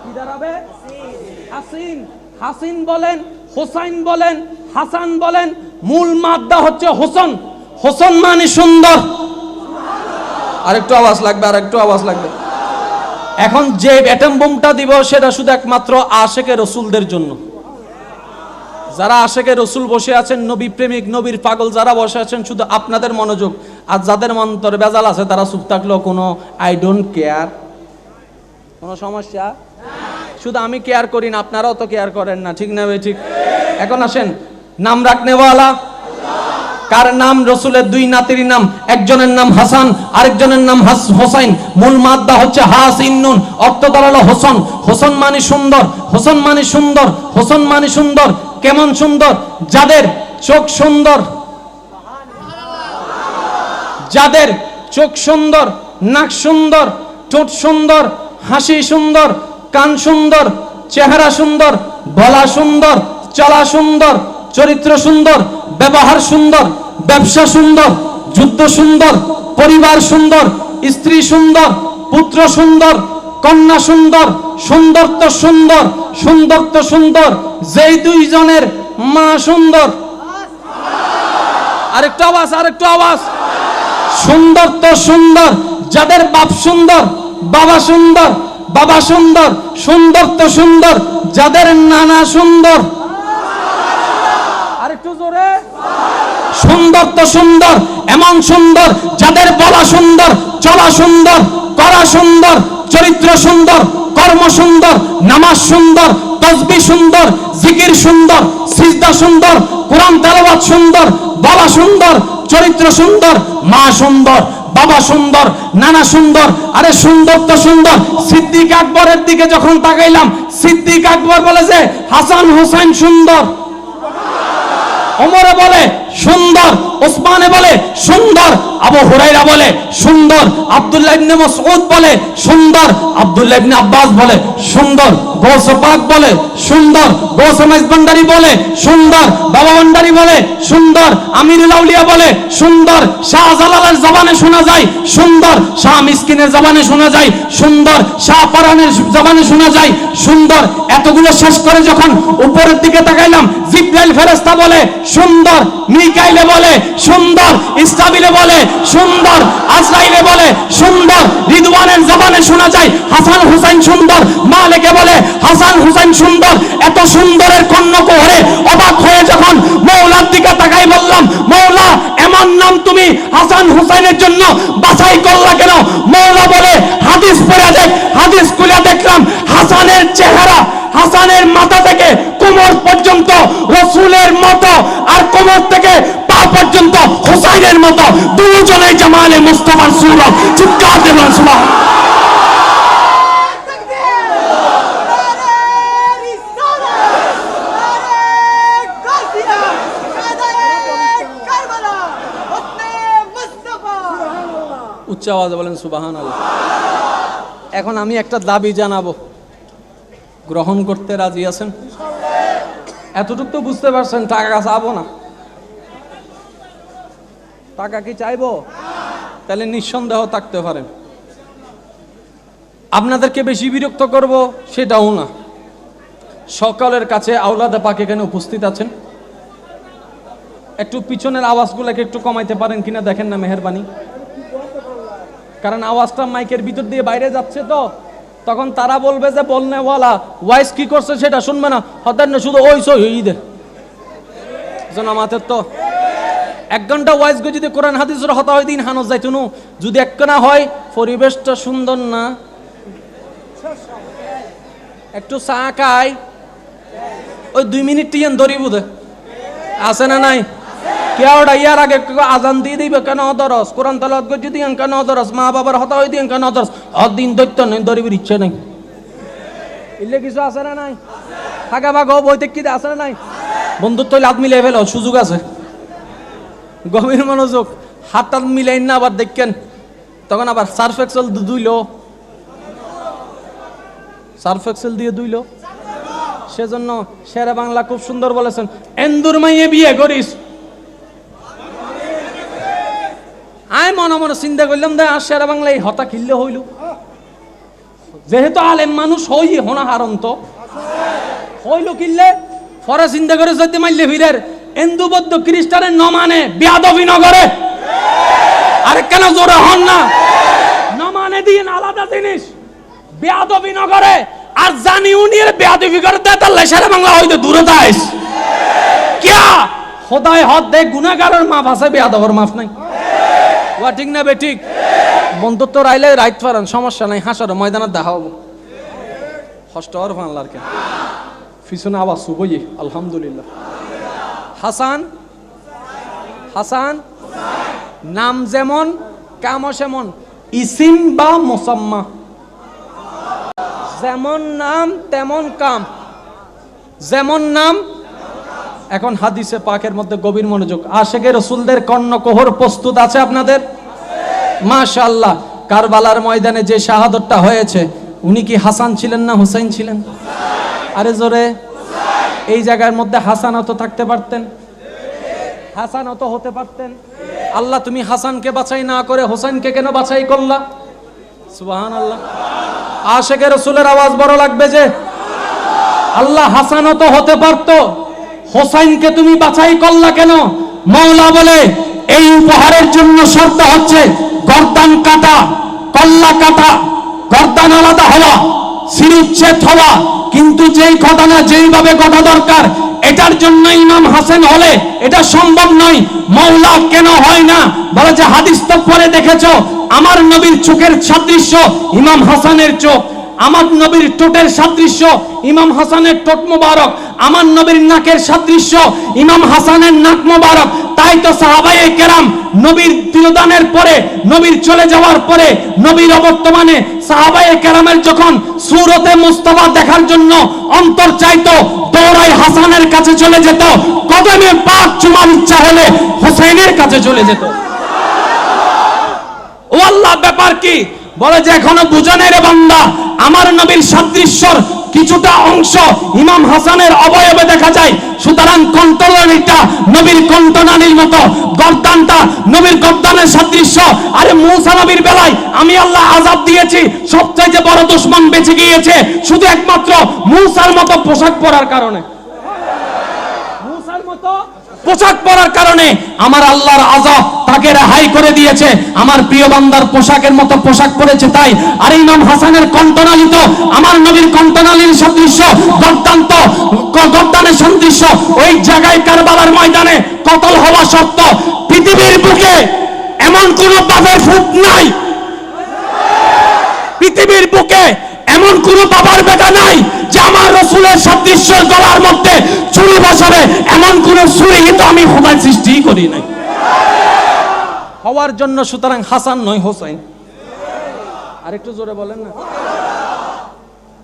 কি দাঁড়াবে? হাসিন। হাসিন বলেন, হোসাইন বলেন, হাসান বলেন, মূল মাদ্দা হচ্ছে হোসেন। হোসেন মানে সুন্দর। আরেকটু আওয়াজ লাগবে, আরেকটু আওয়াজ লাগবে। এখন যে অ্যাটম বোমটা দিব সেটা শুধু একমাত্র আশেকে রসুলদের জন্য। যারা আশেকে রসুল বসে আছেন, নবী প্রেমিক, নবীর পাগল যারা বসে আছেন, শুধু আপনাদের মনোযোগ। আর যাদের মন্তরে বেজাল আছে তারা চুপ থাকলেও কোনো আই ডোন্ট কেয়ার, কোনো সমস্যা। শুধু আমি কেয়ার করি না, আপনারাও তো কেয়ার করেন না, ঠিক না ভাই? ঠিক। এখন আসেন, নাম রাখনেওয়ালা কার নাম? রসুলের 2 নাতির নাম, একজনের নাম হাসান, আরেকজনের নাম হোসাইন। মূল মাদ্দা হচ্ছে হাসিন নুন, অর্থ দাঁড়ালো হোসেন। হোসেন মানে সুন্দর, হোসেন মানে সুন্দর, হোসেন মানে সুন্দর। কেমন সুন্দর? যাদের চোখ সুন্দর, যাদের চোখ সুন্দর, নাক সুন্দর, ঠোঁট সুন্দর, হাসি সুন্দর, কান সুন্দর, চেহারা সুন্দর, গলা সুন্দর, চলা সুন্দর, চরিত্র সুন্দর, ব্যবহার সুন্দর, ব্যবসা সুন্দর, যুদ্ধ সুন্দর, পরিবার সুন্দর, স্ত্রী সুন্দর, পুত্র সুন্দর, কন্যা সুন্দর, সুন্দরত্ব সুন্দর, সুন্দরত্ব সুন্দর, যেই দুইজনের মা সুন্দর। আরেকটু আওয়াজ, আরেকটু আওয়াজ। সুন্দরত্ব সুন্দর, যাদের বাপ সুন্দর, বাবা সুন্দর, বাবা সুন্দর, সুন্দরত্ব সুন্দর, যাদের নানা সুন্দর। আরেকটু জোরে। সুন্দরত্ব সুন্দর, এমন সুন্দর যাদের বলা সুন্দর, চলা সুন্দর, করা সুন্দর, চরিত্র সুন্দর, কর্ম সুন্দর, নামাজ সুন্দর, তাসবিহ সুন্দর, জিকির সুন্দর, সিজদা সুন্দর, কোরআন তেলাওয়াত সুন্দর, বলা সুন্দর, চরিত্র সুন্দর, মা সুন্দর, বাবা সুন্দর, নানা সুন্দর। আরে সুন্দর তো সুন্দর। সিদ্দিক আকবরের দিকে যখন তাকাইলাম, সিদ্দিক আকবর বলে যে হাসান হুসাইন সুন্দর, ওমরে বলে সুন্দর, ওসমানে বলে সুন্দর, আবু হুরায়রা বলে সুন্দর, আব্দুল্লাহ ইবনে মাসউদ বলে সুন্দর, আব্দুল্লাহ ইবনে আব্বাস বলে সুন্দর, গৌস পাক বলে সুন্দর, গৌস মাইজভান্ডারী বলে সুন্দর, বাবা ভান্ডারী বলে সুন্দর, আমিরুল আউলিয়া বলে সুন্দর, শাহজালালের জবানে শোনা যায় সুন্দর, শাহ মিসকিনের জবানে শোনা যায় সুন্দর, শাহ পরানের জবানে শোনা যায় সুন্দর। এতগুলো শেষ করে যখন উপরের দিকে তাকাইলাম, জিবরাইল ফেরেশতা বলে সুন্দর, মিকাইলে বলে সুন্দর, ইসরাফিলে বলে সুন্দর, আজরাইলে বলে সুন্দর, রিদওয়ানের জবানে শোনা যায় হাসান হুসাইন সুন্দর, মালিকে বলে হাসান হুসাইন সুন্দর। এত সুন্দরের কর্ণকুহরে অবাক হয়ে যখন মওলার দিকে তাকাই বললাম, মওলা এমন নাম তুমি হাসান হুসাইনের জন্য বাছাই করলা কেন? মওলা বলে হাদিস পড়ে দেখ। হাদিস খুলে দেখলাম হাসানের চেহারা, হাসানের মাথা থেকে কোমর পর্যন্ত রাসূলের মতো, আর কোমর থেকে পা পর্যন্ত হুসাইনের মতো, দুজনেই জামালে মুস্তাফার সুরত। চিৎকার দেবেন সুবহানাল্লাহ। উচ্চ আওয়াজে বলেন সুবহানাল্লাহ। এখন আমি একটা দাবি জানাবো, গ্রহণ করতে রাজি আছেন? এতটুকু তো বুঝতে পারছেন, টাকা চাবো না। টাকা কি চাইবো? তাহলে নিঃসন্দেহ থাকতে পারেন। আপনাদেরকে বেশি বিরক্ত করব সেটাও না। সকলের কাছে আওলাদে পাক এখানে উপস্থিত আছেন, একটু পিছনের আওয়াজগুলোকে একটু কমাইতে পারেন কিনা দেখেন না, মেহেরবানি। কারণ আওয়াজটা মাইকের ভিতর দিয়ে বাইরে যাচ্ছে, তো তখন তারা বলবে যে বলনেওয়ালা ওয়াইস কি করছে সেটা শুনবে না, হঠাৎ না শুধু ওই সই ঈদে জনামাতের। তো 1 ঘন্টা ওয়াইস গো যদি কোরআন হাদিসের হতা হয় দিন হানস যাইতুনু, যদি একখানা হয় পরিবেশটা সুন্দর না, একটু চা খাই, ওই 2 মিনিট টিয়েন ধরি বুধে আছে না নাই? কেউটা ইয়ার আগে আজান দিয়ে দিবে কেন অদরস, কোরআন তেলাওয়াত করে যদি কেন অদরস, মা বাবার হতা হই দিয়ে কেন অদরস, দিন দৈত্য নেই দরিবের ইচ্ছে নেই। ইলে কিছু আছে না নাই? থাকা বা গো বইতে কি আছে না নাই? বন্ধুত্ব হাত মিলে ফেলো, সুযোগ আছে, গভীর মনোযোগ। হাত টাত মিলাই না আবার দেখেন, তখন আবার সার্ফ এক্সেল ধুইলো, সার্ফ এক্সেল দিয়ে ধুইলো। সেজন্য শেরে বাংলা খুব সুন্দর বলেছেন, এন্দুর মাইয়ে বিয়ে করিস। আমি মনে মনে চিন্তা করলাম দে আর শেরে বাংলা এই হতা কিনলে হইল, যেহেতু আলেম মানুষ হই হোনা হারন তো হইল কিনলে পরে চিন্তা করে যদি মাইলে ফিরের হিন্দু বৌদ্ধ খ্রিস্টানের নমানে বেয়াদবি নগরে। আরে কেন জোরে হন না? নমানে দিন আলাদা জিনিস, বেয়াদবি নগরে আর জানি উনির বেয়াদবি করে দে তার শেরে বাংলা হইতে দূরে যাইস কিয়া খোদায় হদ দে, গুনাহগারের মাফ আছে, বেয়াদবের মাফ নাই। ওয়া ঠিক না বে ঠিক? বন্ধুত্ব রাইলে রাইট পারেন, সমস্যা নাই, হাসার ময়দানে দেখা হবো। কষ্ট আর ফানলার কেন পিছনে আওয়াজ শুভই আলহামদুলিল্লাহ। হাসান, হাসান নাম যেমন কামও সেমন, ইসিম বা মুসাম্মা, যেমন নাম তেমন কাম, যেমন নাম। এখন হাদিসে পাকের মধ্যে গভীর মনোযোগ। আশিকে রাসূলদের কর্ণকুহর প্রস্তুত আছে আপনাদের? মাশাআল্লাহ। কারবালার ময়দানে যে শাহাদাতটা হয়েছে, উনি কি হাসান ছিলেন না হুসাইন ছিলেন? আরে জোরে। এই জায়গার মধ্যে হাসানও তো থাকতে পারতেন, হাসানও তো হতে পারতেন। আল্লাহ তুমি হাসানকে বাছাই না করে হোসেনকে কেন বাছাই করলা? সুবহানাল্লাহ। আশিকে রাসূলের আওয়াজ বড় লাগবে যে আল্লাহ হাসানও তো হতে পারতো, হোসেনকে তুমি বাছাই করলা কেন? মাওলা বলে এই উপহারের জন্য শর্ত হচ্ছে গর্দান কাটা, কল্লা কাটা, গর্দান আলাদা হওয়া, শিরুচ্ছেদ হওয়া। কিন্তু যেই ঘটনা যেইভাবে ঘটা দরকার এটার জন্য ইমাম হাসান হলে এটা সম্ভব নয়। মাওলা কেন হয় না? বলে যে হাদিস তো পরে দেখেছো, আমার নবীর চোখের সাদৃশ্য ইমাম হাসানের চোখ, আমার নবীর ঠোঁটের সাদৃশ্য ইমাম হাসানের ঠোঁট মোবারক, আমার নবীর নাকের সাদৃশ্য ইমাম হাসানের নাক মোবারক। তাই তো সাহাবায়ে কেরাম নবীর তিরোদানের পরে, নবীর চলে যাওয়ার পরে, নবীর অবর্তমানে সাহাবায়ে কেরামের যখন সুরতে মুস্তাফা দেখার জন্য অন্তর চাইতো, দৌড়াই হাসানের কাছে চলে যেত, কদমে পাক চুমার ইচ্ছা হলে হোসেনের কাছে চলে যেত। ও আল্লাহ, ব্যাপার কি? বলে যে এখনো বুঝানে রে বান্দা, আমার নবীর সাদৃশ্যর কিছুটা অংশ ইমাম হাসানের অবয়বে দেখা যায়। সুতরাং কণ্ঠনালীটা নবীর কণ্ঠনালীর মতো, গর্দানটা নবীর গর্দানের সাদৃশ্য। আরে মূসা নবীর বেলায় আমি আল্লাহ আযাব দিয়েছি, সবচাইতে বড় দুশমন বেঁচে গিয়েছে শুধু একমাত্র মূসার মতো পোশাক পরার কারণে। মূসার মতো পোশাক পরার কারণে আমার আল্লাহর আযাব তাকে রেহাই করে দিয়েছে। আমার প্রিয় বান্দার পোশাকের মতো পোশাক পরেছে তাই। আর ইমাম হাসানের কণ্ঠনালী তো আমার নবীর কণ্ঠনালীর সদৃশ্য, গর্দানের সদৃশ্য। ওই জায়গায় কারবালার ময়দানে কতল হওয়া সত্য পৃথিবীর বুকে এমন কোন বাবার ফুট নাই, পৃথিবীর বুকে এমন কোন বাবার বেটা নাই যে আমার রাসূলের সাদৃশ্য গলার মধ্যে ছুরি বসাবে। এমন কোন ছুরি তো আমি খোদার সৃষ্টি করি নাই হওয়ার জন্য। সুতরাং হাসান নয় হোসেন। আর একটু জোরে বলেন না।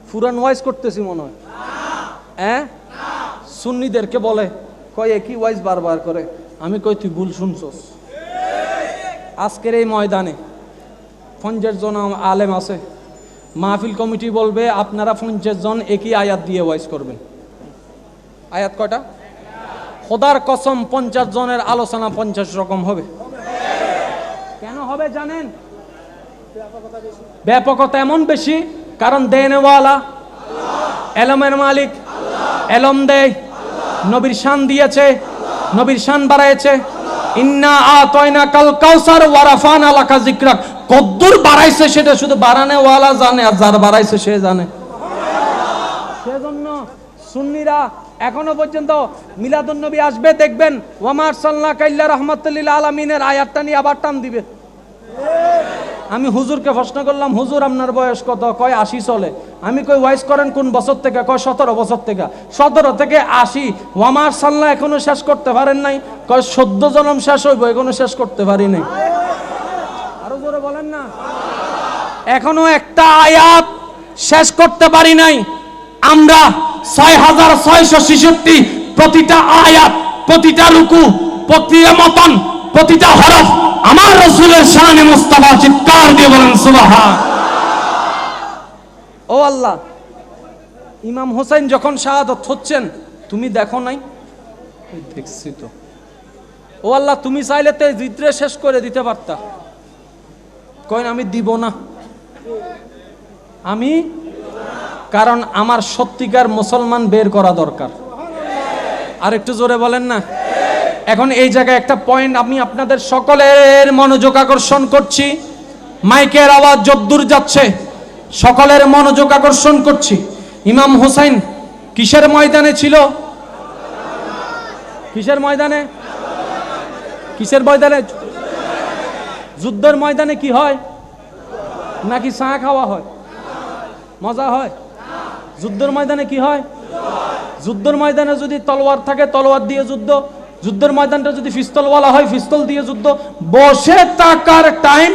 ফুরান ওয়াইজ করতেছি মনে হয়। হ্যাঁ, সুন্নিদেরকে বলে কয় একই ওয়াইজ বারবার করে। আমি কই তুই ভুল শুনছস। আজকের এই ময়দানে 50 জন আলেম আছে, মাহফিল কমিটি বলবে আপনারা 50 জন একই আয়াত দিয়ে ওয়াইজ করবেন। আয়াত কয়টা? খোদার কসম 50 জনের আলোচনা 50 রকম হবে। কেন হবে জানেন? ব্যাপকতা এমন বেশি, কারণ দেনেওয়ালা এলমের মালিক, এলম দেয়, নবীর শান দিয়েছে, নবীর শান বাড়াইছে। ইন্না আতাইনা কাল কাউসার ওয়া রাফানা লাকা যিকরাক। কদ্দুর বাড়াইছে সেটা শুধু বাড়ানেওয়ালা জানে, আর যার বাড়াইছে সে জানে। সেজন্য সুন্নিরা এখনো পর্যন্ত মিলাদুন নবী আসবে, দেখবেন ওয়ামা আরসালনাকা ইল্লা রাহমাতাল লিল আলামিনের আয়াতটা নিয়ে আবার টান দিবে। আমি হুজুরকে প্রশ্ন করলাম, হুজুর আপনার বয়স কত? কয় 80 চলে। আমি কই ওয়াইজ করেন কোন বছর থেকে? কয় 17 বছর থেকে। 17 থেকে 80, ওয়ামা আরসালনা এখনো শেষ করতে পারেন নাই? কয় 14 জন্ম শেষ হইব, এখনো শেষ করতে পারি নাই। আরো জোরে বলেন না। এখনো একটা আয়াত শেষ করতে পারি নাই। আমরা 6666 প্রতিটা আয়াত, প্রতিটা রুকু, প্রতিটা মতন, প্রতিটা হরফ আমার রাসূলের শানে মুস্তাফা। চিৎকার দিয়ে বলেন সুবহান। ও আল্লাহ, ইমাম হোসেন যখন শাহাদাত হচ্ছেন তুমি দেখো নাই? দেখছি তো। ও আল্লাহ, তুমি চাইলে তো জিদ্রে শেষ করে দিতে পারতা। কইন আমি দিব না, আমি, কারণ আমার সত্যিকার মুসলমান বের করা দরকার। আর একটু জোরে বলেন না। এখন এই জায়গায় একটা পয়েন্ট আমি আপনাদের সকলের মনোযোগ আকর্ষণ করছি। মাইকের আওয়াজ যদ্দূর যাচ্ছে সকলের মনোযোগ আকর্ষণ করছি। ইমাম হোসেন কিসের ময়দানে ছিল? কিসের ময়দানে? কিসের ময়দানে? যুদ্ধের ময়দানে কি হয়? নাকি চা খাওয়া হয়? মজা হয়? যুদ্ধের ময়দানে কি হয়? যুদ্ধের ময়দানে যদি তলোয়ার থাকে তলোয়ার দিয়ে যুদ্ধ, যুদ্ধের ময়দানটা যদি পিস্তলওয়ালা হয় পিস্তল দিয়ে যুদ্ধ। বসে থাকার টাইম।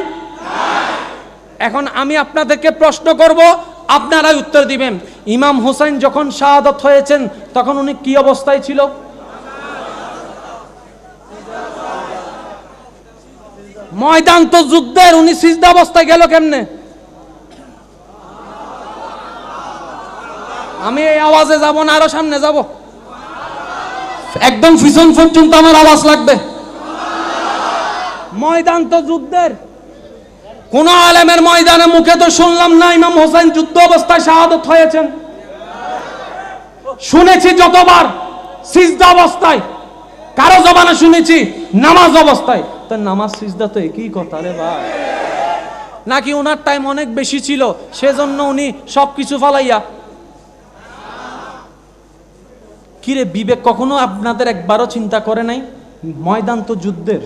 এখন আমি আপনাদেরকে প্রশ্ন করব, আপনারাই উত্তর দিবেন। ইমাম হোসেন যখন শাহাদাত হয়েছেন তখন উনি কি অবস্থায় ছিল? ময়দান তো যুদ্ধের, উনি সিজদা অবস্থায় গেল কেমনে? আমি এই আওয়াজে যাব না, আরো সামনে যাব। একদম পিছন পর্যন্ত আমার আওয়াজ লাগবে। ময়দান তো যুদ্ধের, কোন আলেমের ময়দানে মুখে তো শুনলাম না ইমাম হোসেন যুদ্ধ অবস্থায় শাহাদত হয়েছেন। শুনেছি যতবার সিজদা অবস্থায়, কারো জবানে শুনেছি নামাজ অবস্থায়। তো নামাজ সিজদা তো একই কথা রে ভাই। নাকি ওনার টাইম অনেক বেশি ছিল সেজন্য উনি সবকিছু ফালাইয়া? কিরে বিবেক কখনো আপনাদের একবারও চিন্তা করে নাই ময়দান তো যুদ্ধের?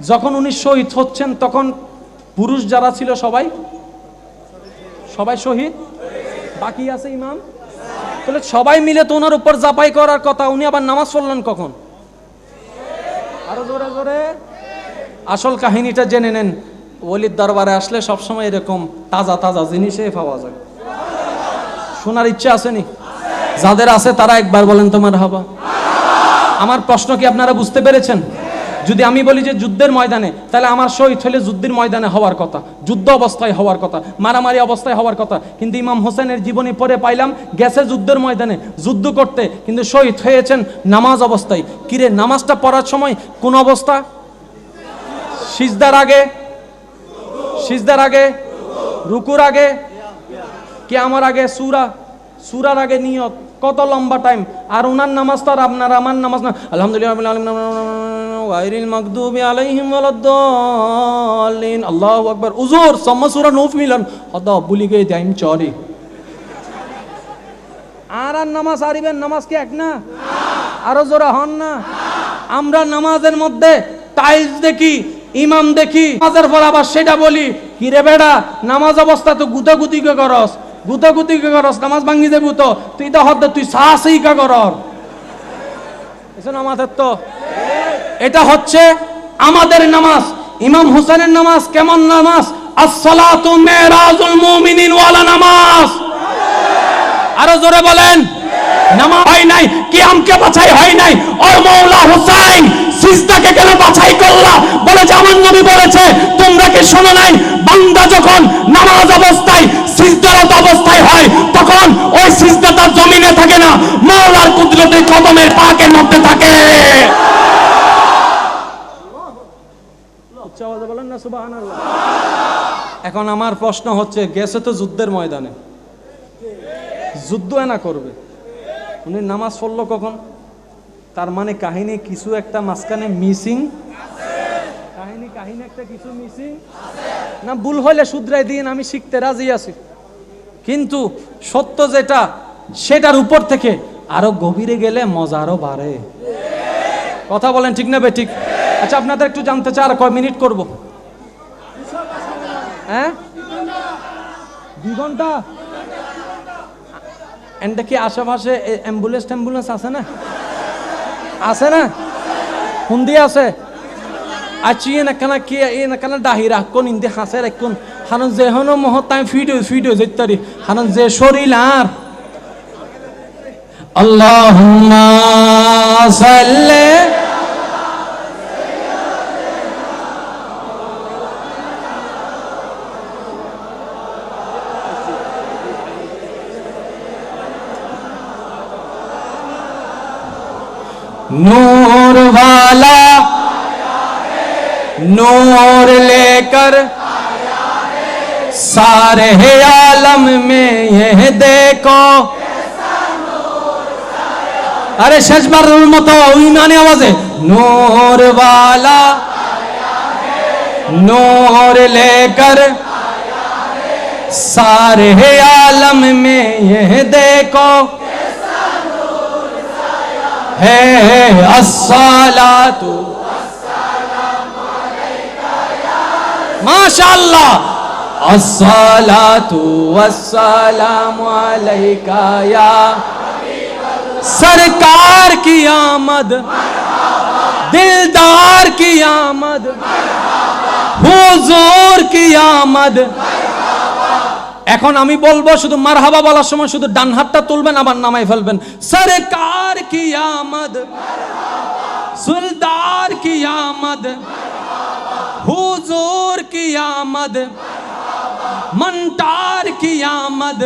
যখন উনি শহীদ হচ্ছেন তখন পুরুষ যারা ছিল সবাই শহীদ, বাকি আছে ইমাম। তাহলে সবাই মিলে তো ওনার উপর জাপাই করার কথা, উনি আবার নামাজ পড়লেন কখন? আরো জোরে জোরে আসল কাহিনীটা জেনে নেন। ওলির দরবারে আসলে সবসময় এরকম তাজা তাজা জিনিসই পাওয়া যায়। শোনার ইচ্ছা আসেনি? যাদের আছে তারা একবার বলেন তো মারহাবা। আমার প্রশ্ন কি আপনারা বুঝতে পেরেছেন? যদি আমি বলি যে যুদ্ধের ময়দানে, তাহলে আমার শহীদ হলে যুদ্ধের ময়দানে হওয়ার কথা, যুদ্ধ অবস্থায় হওয়ার কথা, মারামারি অবস্থায় হওয়ার কথা। কিন্তু ইমাম হোসেনের জীবনী পড়ে পাইলাম গেছে যুদ্ধের ময়দানে যুদ্ধ করতে, কিন্তু শহীদ হয়েছেন নামাজ অবস্থায়। কিরে নামাজটা পড়ার সময় কোন অবস্থা? সিজদার আগে, রুকুর আগে, কিয়ামের আগে, সূরার আগে নিয়ত, কত লম্বা টাইম। আর ওনার নামাজ তো আর আপনার আমার নামাজ না। আলহামদুলিল্লাহ গায়রিল মাগদুবি আলাইহিম ওয়ালাদ-দাল্লিন, আল্লাহু আকবার। উজুর সম্মা সূরা নূফ মিলান হদা ভুলি গই টাইম চরি। আর নামাজ আরিবেন, নামাজ কি এক না? আরো জোরে হন না। আমরা নামাজের মধ্যে টাইলস দেখি, ইমাম দেখি, নামাজের পর আবার সেটা বলি কি রে বেড়া নামাজ অবস্থা তো গুতাগুতি কে করস, নামাজ ভাঙ্গি দেবো তো তুই তো হদ তুই সাহসই কা করর। আমাদের তো এটা হচ্ছে আমাদের নামাজ। ইমাম হোসেনের নামাজ কেমন নামাজ? আসসালাতু মিরাজুল মুমিনিন ওয়ালা নামাজ। আরো জোরে বলেন। নামাজ হয় নাই, কিয়ামকে বাছাই হয় নাই। ও মাওলা হুসাইন সিজদাকে কেন বাছাই করলা? বলে যে আমার নবী বলেছে, তোমরা কি শোনো নাই? বান্দা যখন নামাজ অবস্থায় সিজদারত অবস্থায় হয় তখন ওই সিজদাটা জমিনে থাকে না, মাওলার কুদরতে কদমের পাকের মধ্যে থাকে। উচ্চ আওয়াজে বলেন না সুবহানাল্লাহ। এখন আমার প্রশ্ন হচ্ছে, গেছে তো যুদ্ধের ময়দানে, যুদ্ধ না করবে, উনি নামাজ পড়লো কখন? তার মানে কাহিনী কিছু একটা মাঝখানে মিসিং। কাহিনী একটা কিছু মিসিং না। ভুল হলে শুধরাই দিন, আমি শিখতে রাজি আছি। কিন্তু সত্য যেটা সেটার উপর থেকে আরো গভীরে গেলে মজা আরো বাড়ে। কথা বলেন ঠিক না বেঠিক? আচ্ছা আপনাদের একটু জানতে চাই, আর কয় মিনিট করব? হ্যাঁ 2 ঘন্টা। এন্ড কি আশেপাশে অ্যাম্বুলেন্স আছে না? আছে না? হুন্দি আছে। আচ্ছা ইয়ে না কেন দাহিরা কোন ইন্দি হাসের কোন হানন যে হনো মহতাম ভিডিও যেতারি হানন যে শরীর আর আল্লাহুম্মা সাল্লি नूर वाला नूर लेकर सारे आलम में यह देखो। अरे शेषबार मत ईमानी आवाजे नूर वाला नूर लेकर सारे आलम में यह देखो है अस्सलातु माशाअल्लाह अस्सलातु वस्सलामु अलैका या सरकार की आमद दिलदार की आमद हुजूर की आमद। এখন আমি বলবো শুধু মারহাবা বলার সময় শুধু ডান হাতটা তুলবেন আবার নামাই ফেলবেন। সরকার কি আমদ সুলতার কি আমদ হুজুর কি আমদ মন্তার কি আমদ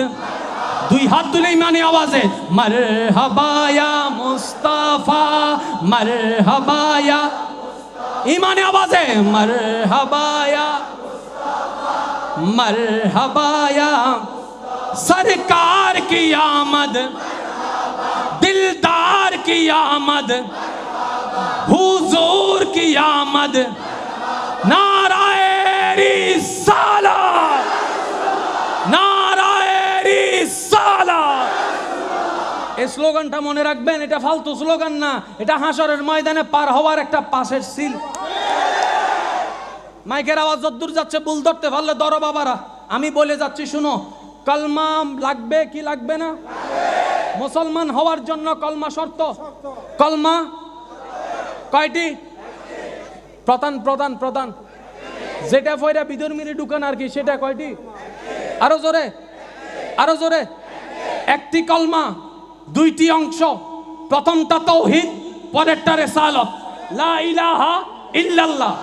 দুই হাত তুলে ইমানি আওয়াজে মারহাবা ইয়া মুস্তাফা, মারহাবা ইয়া, ইমানি আওয়াজে মারহাবা ইয়া, মারহাবা ইয়া सरकार की आमद, दिलदार की आमद, हुजूर की आमद, नाराए रिसालत, नाराए रिसालत। এই স্লোগানটা মনে রাখবেন, এটা ফালতু স্লোগান না, এটা হাসরের ময়দানে পার হওয়ার একটা পাশের সিল। মাইকের আওয়াজ যতদূর যাচ্ছে ভুল ধরতে পারলে ধরো বাবারা, আমি বলে যাচ্ছি শুনো। কলমা লাগবে কি লাগবে না? মুসলমান হওয়ার জন্য কলমা শর্ত। কলমা কয়টি? প্রধান প্রধান প্রধান, যেটা ফয়রা বিধর্মীর দোকান আর কি, সেটা কয়টি? আরো জোরে, আরো জোরে। একটি কলমা, দুইটি অংশ, প্রথমটা তাওহীদ, পরেরটা রিসালাত। লা ইলাহা ইল্লাল্লাহ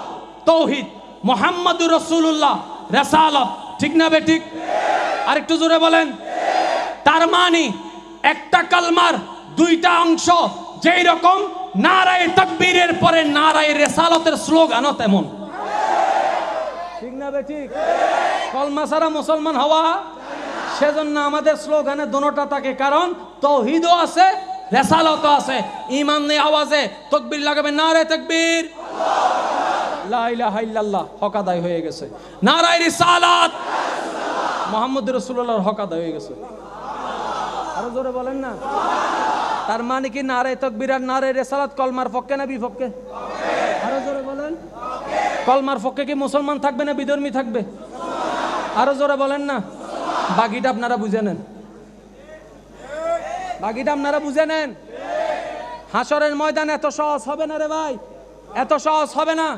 তাওহীদ, মুহাম্মাদুর রাসূলুল্লাহ রিসালাত। ঠিক না বে ঠিক? আরেকটু জোরে বলেন। তার মানে একটা কালমার দুইটা অংশ, যেই রকম নারায়ে তাকবীরের পরে নারায়ে রিসালাতের স্লোগানও তেমন। ঠিক না বে ঠিক? কলমা ছাড়া মুসলমান হওয়া, সেজন্য আমাদের স্লোগানে দোনোটা থাকে, কারণ তাওহীদও আছে রিসালাতও আছে। ঈমান নিয়ে আওয়াজে তাকবীর লাগাবে, নারায়ে তাকবীর, লা ইলাহা ইল্লাল্লাহ, হক আদায় হয়ে গেছে। নারায়ে রিসালাত, মুহাম্মদুর রাসূলুল্লাহর হক আদায় হয়ে গেছে। আরো জোরে বলেন না। তার মানে কি নারায়ে তাকবীর আর নারায়ে রিসালাত কলমার পক্ষে না বিপক্ষে? আরো জোরে বলেন। কলমার পক্ষে কি মুসলমান থাকবে না বিধর্মী থাকবে? আরো জোরে বলেন না। বাকিটা আপনারা বুঝে নেন, বাকিটা আপনারা বুঝে নেন। হাসরের ময়দান এত সহজ হবে না রে ভাই, এত সহজ হবে না।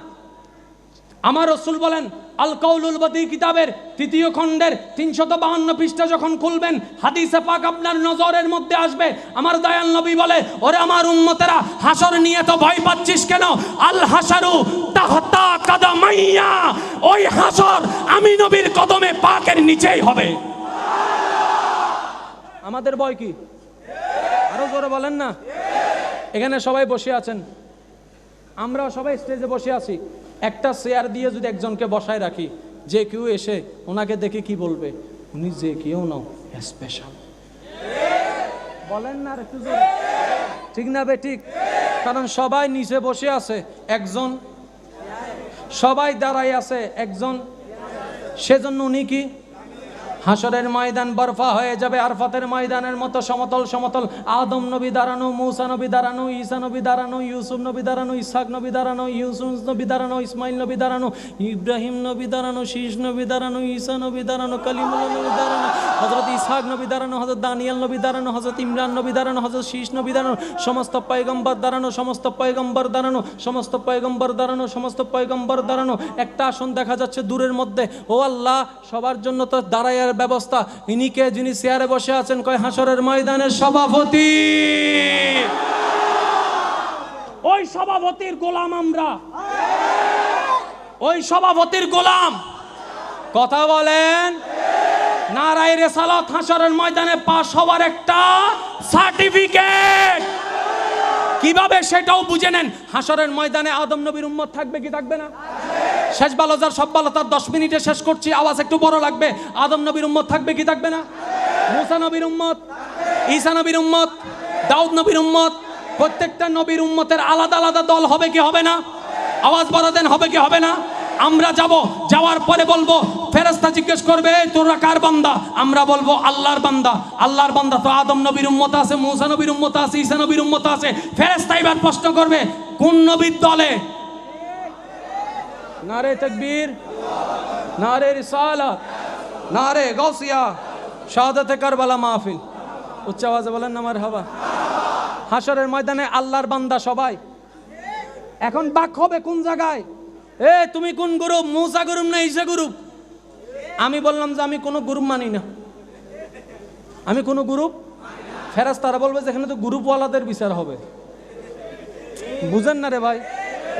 আমার রাসূল বলেন, আল কাউলুল বাদী কিতাবের ৩য় খণ্ডের ৩৫২ পৃষ্ঠা যখন খুলবেন, হাদিসে পাক আপনার নজরের মধ্যে আসবে। আমার দয়াল নবী বলে, ওরে আমার উম্মতেরা, হাসর নিয়ে তো ভয় পাচ্ছিস কেন? আল হাসারু তাহতা কাদামাইয়া, ওই হাসর আমি নবীর কদমে পাকের নিচেই হবে। আমাদের ভয় কি? আরো জোরে বলেন না। এখানে সবাই বসে আছেন, আমরা সবাই স্টেজে বসে আছি। একটা চেয়ার দিয়ে যদি একজনকে বসায় রাখি, যে কেউ এসে ওনাকে দেখে কি বলবে? উনি যে কেউ নাও স্পেশাল। বলেন না একটু জোরে, ঠিক না বে ঠিক? কারণ সবাই নিচে বসে আছে একজন, সবাই দাঁড়ায় আছে একজন, সেজন্য উনি কি? হাসরের ময়দান বরফা হয়ে যাবে আরফাতের ময়দানের মতো সমতল সমতল। আদম নবী দাঁড়ানো, মূসা নবী দাঁড়ানো, ঈসা নবী দাঁড়ানো, ইউসুফ নবী দাঁড়ানো, ইসহাক নবী দাঁড়ানো, ইউসুফ নবী দাঁড়ানো, ইসমাইল নবী দাঁড়ানো, ইব্রাহিম নবী দাঁড়ানো, শীষ নবী দাঁড়ানো, ঈসা নবী দাঁড়ানো, কালিমুল্লাহ নবী দাঁড়ানো, হযরত ইসহাক নবী দাঁড়ানো, হযরত দানিয়েল নবী দাঁড়ানো, হযরত ইমরান নবী দাঁড়ানো, হযরত শীষ নবী দাঁড়ানো, সমস্ত পয়গম্বর দাঁড়ানো, সমস্ত পয়গম্বর দাঁড়ানো, সমস্ত পয়গম্বর দাঁড়ানো, সমস্ত পয়গম্বর দাঁড়ানো। একটা আসন দেখা যাচ্ছে দূরের মধ্যে। ও আল্লাহ, সবার জন্য তো দাঁড়াইয়ার ব্যবস্থা। ইনি কে? যিনি চেয়ারে বসে আছেন, কয় হাসরের ময়দানের সভাপতি। ওই সভাপতির গোলাম আমরা, ওই সভাপতির গোলাম। কথা বলেন। নারায়ে রিসালাত হাসরের ময়দানে পাশ হওয়ার একটা সার্টিফিকেট। কিভাবে সেটাও বুঝে নেন। হাসরের ময়দানে আদম নবীর উম্মত থাকবে কি থাকবে না? শেষ ভালো যার সব ভালো তার 10 মিনিটে শেষ করছি, আওয়াজ একটু বড় লাগবে। আদম নবীর উম্মত থাকবে কি থাকবে না? মুসা নবীর উম্মত, ঈসা নবীর উম্মত, দাউদ নবীর উম্মত। প্রত্যেকটা নবীর উম্মতের আলাদা আলাদা দল হবে কি হবে না? আওয়াজ বড় দেন, হবে কি হবে না? আমরা যাব, যাওয়ার পরে বলবো, ফেরেশতা জিজ্ঞেস করবে তোরা কার বান্দা? আমরা বলবো আল্লাহর বান্দা। আল্লাহর বান্দা তো আদম নবীর উম্মত আছে, মূসা নবীর উম্মত আছে, ঈসা নবীর উম্মত আছে। ফেরেশতা এবার প্রশ্ন করবে, কোন নবীর দলে? নারে তাকবীর, নারে রিসালাত, নারে গাউসিয়া, শাহাদাতে কারবালা মাহফিল। উচ্চ আওয়াজে বলেন না মারহাবা। হাসরের ময়দানে আল্লাহর বান্দা সবাই। এখন বাক হবে কোন জায়গায়? এ তুমি কোন গ্রুপ? মূসা গ্রুপ না ঈসা গ্রুপ? আমি বললাম যে আমি কোনো গ্রুপ মানি না, আমি কোনো গ্রুপ। ফেরেশতারা বলবে যে এখানে তো গ্রুপওয়ালাদের বিচার হবে। বুঝেন না রে ভাই,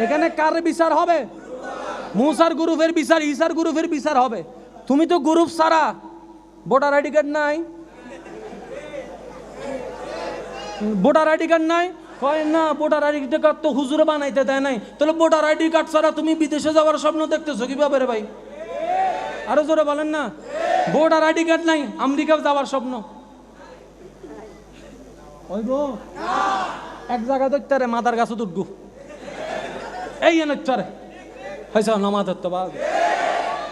এখানে কার বিচার হবে? মূসার গ্রুপের বিচার, ঈসার গ্রুপের বিচার হবে। তুমি তো গ্রুপ সারা, ভোটার আইডি কার্ড নাই, ভোটার আইডি কার্ড নাই, কয় না ভোটার আইডি কার্ড তো হুজুরে বানাইতে দেয় নাই। তাহলে ভোটার আইডি কার্ড ছাড়া তুমি বিদেশে যাওয়ার স্বপ্ন দেখতেছো কিভাবে রে ভাই? আরো জোরে বলেন না। ভোটার আইডি কার্ড নাই, আমেরিকা যাওয়ার স্বপ্ন হইব? এক জায়গায় ধরতে রে মাদার গাছ দুর্গু এই এনেচ্ছরে হয়েছে নমাদের তো বা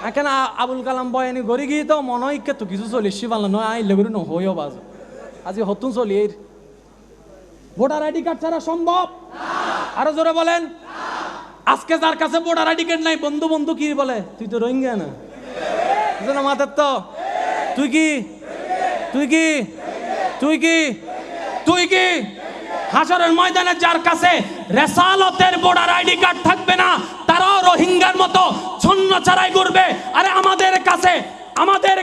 এখানে আবুল কালাম বয়ানি ঘরে গিয়ে তো মনে হয় তো কিছু চলিস পারল নয় আইলে করি ন হইও বাজ আজি হতুন চলি এর ভোটার আইডি কার্ড ছাড়া সম্ভব? আরো জোরে বলেন। আজকে যার কাছে ভোটার আইডি কার্ড নাই বন্ধু বন্ধু কি বলে? তুই তো রোহিঙ্গা না মাথার তো তুই কি তুই কি তুই কি তুই কি হাসরের ময়দানে যার কাছে রেসালতের ভোটার আইডি কার্ড থাকবে না তারাও রোহিঙ্গার মতো ছন্ন ছাড়াই ঘুরবে। আরে আমাদের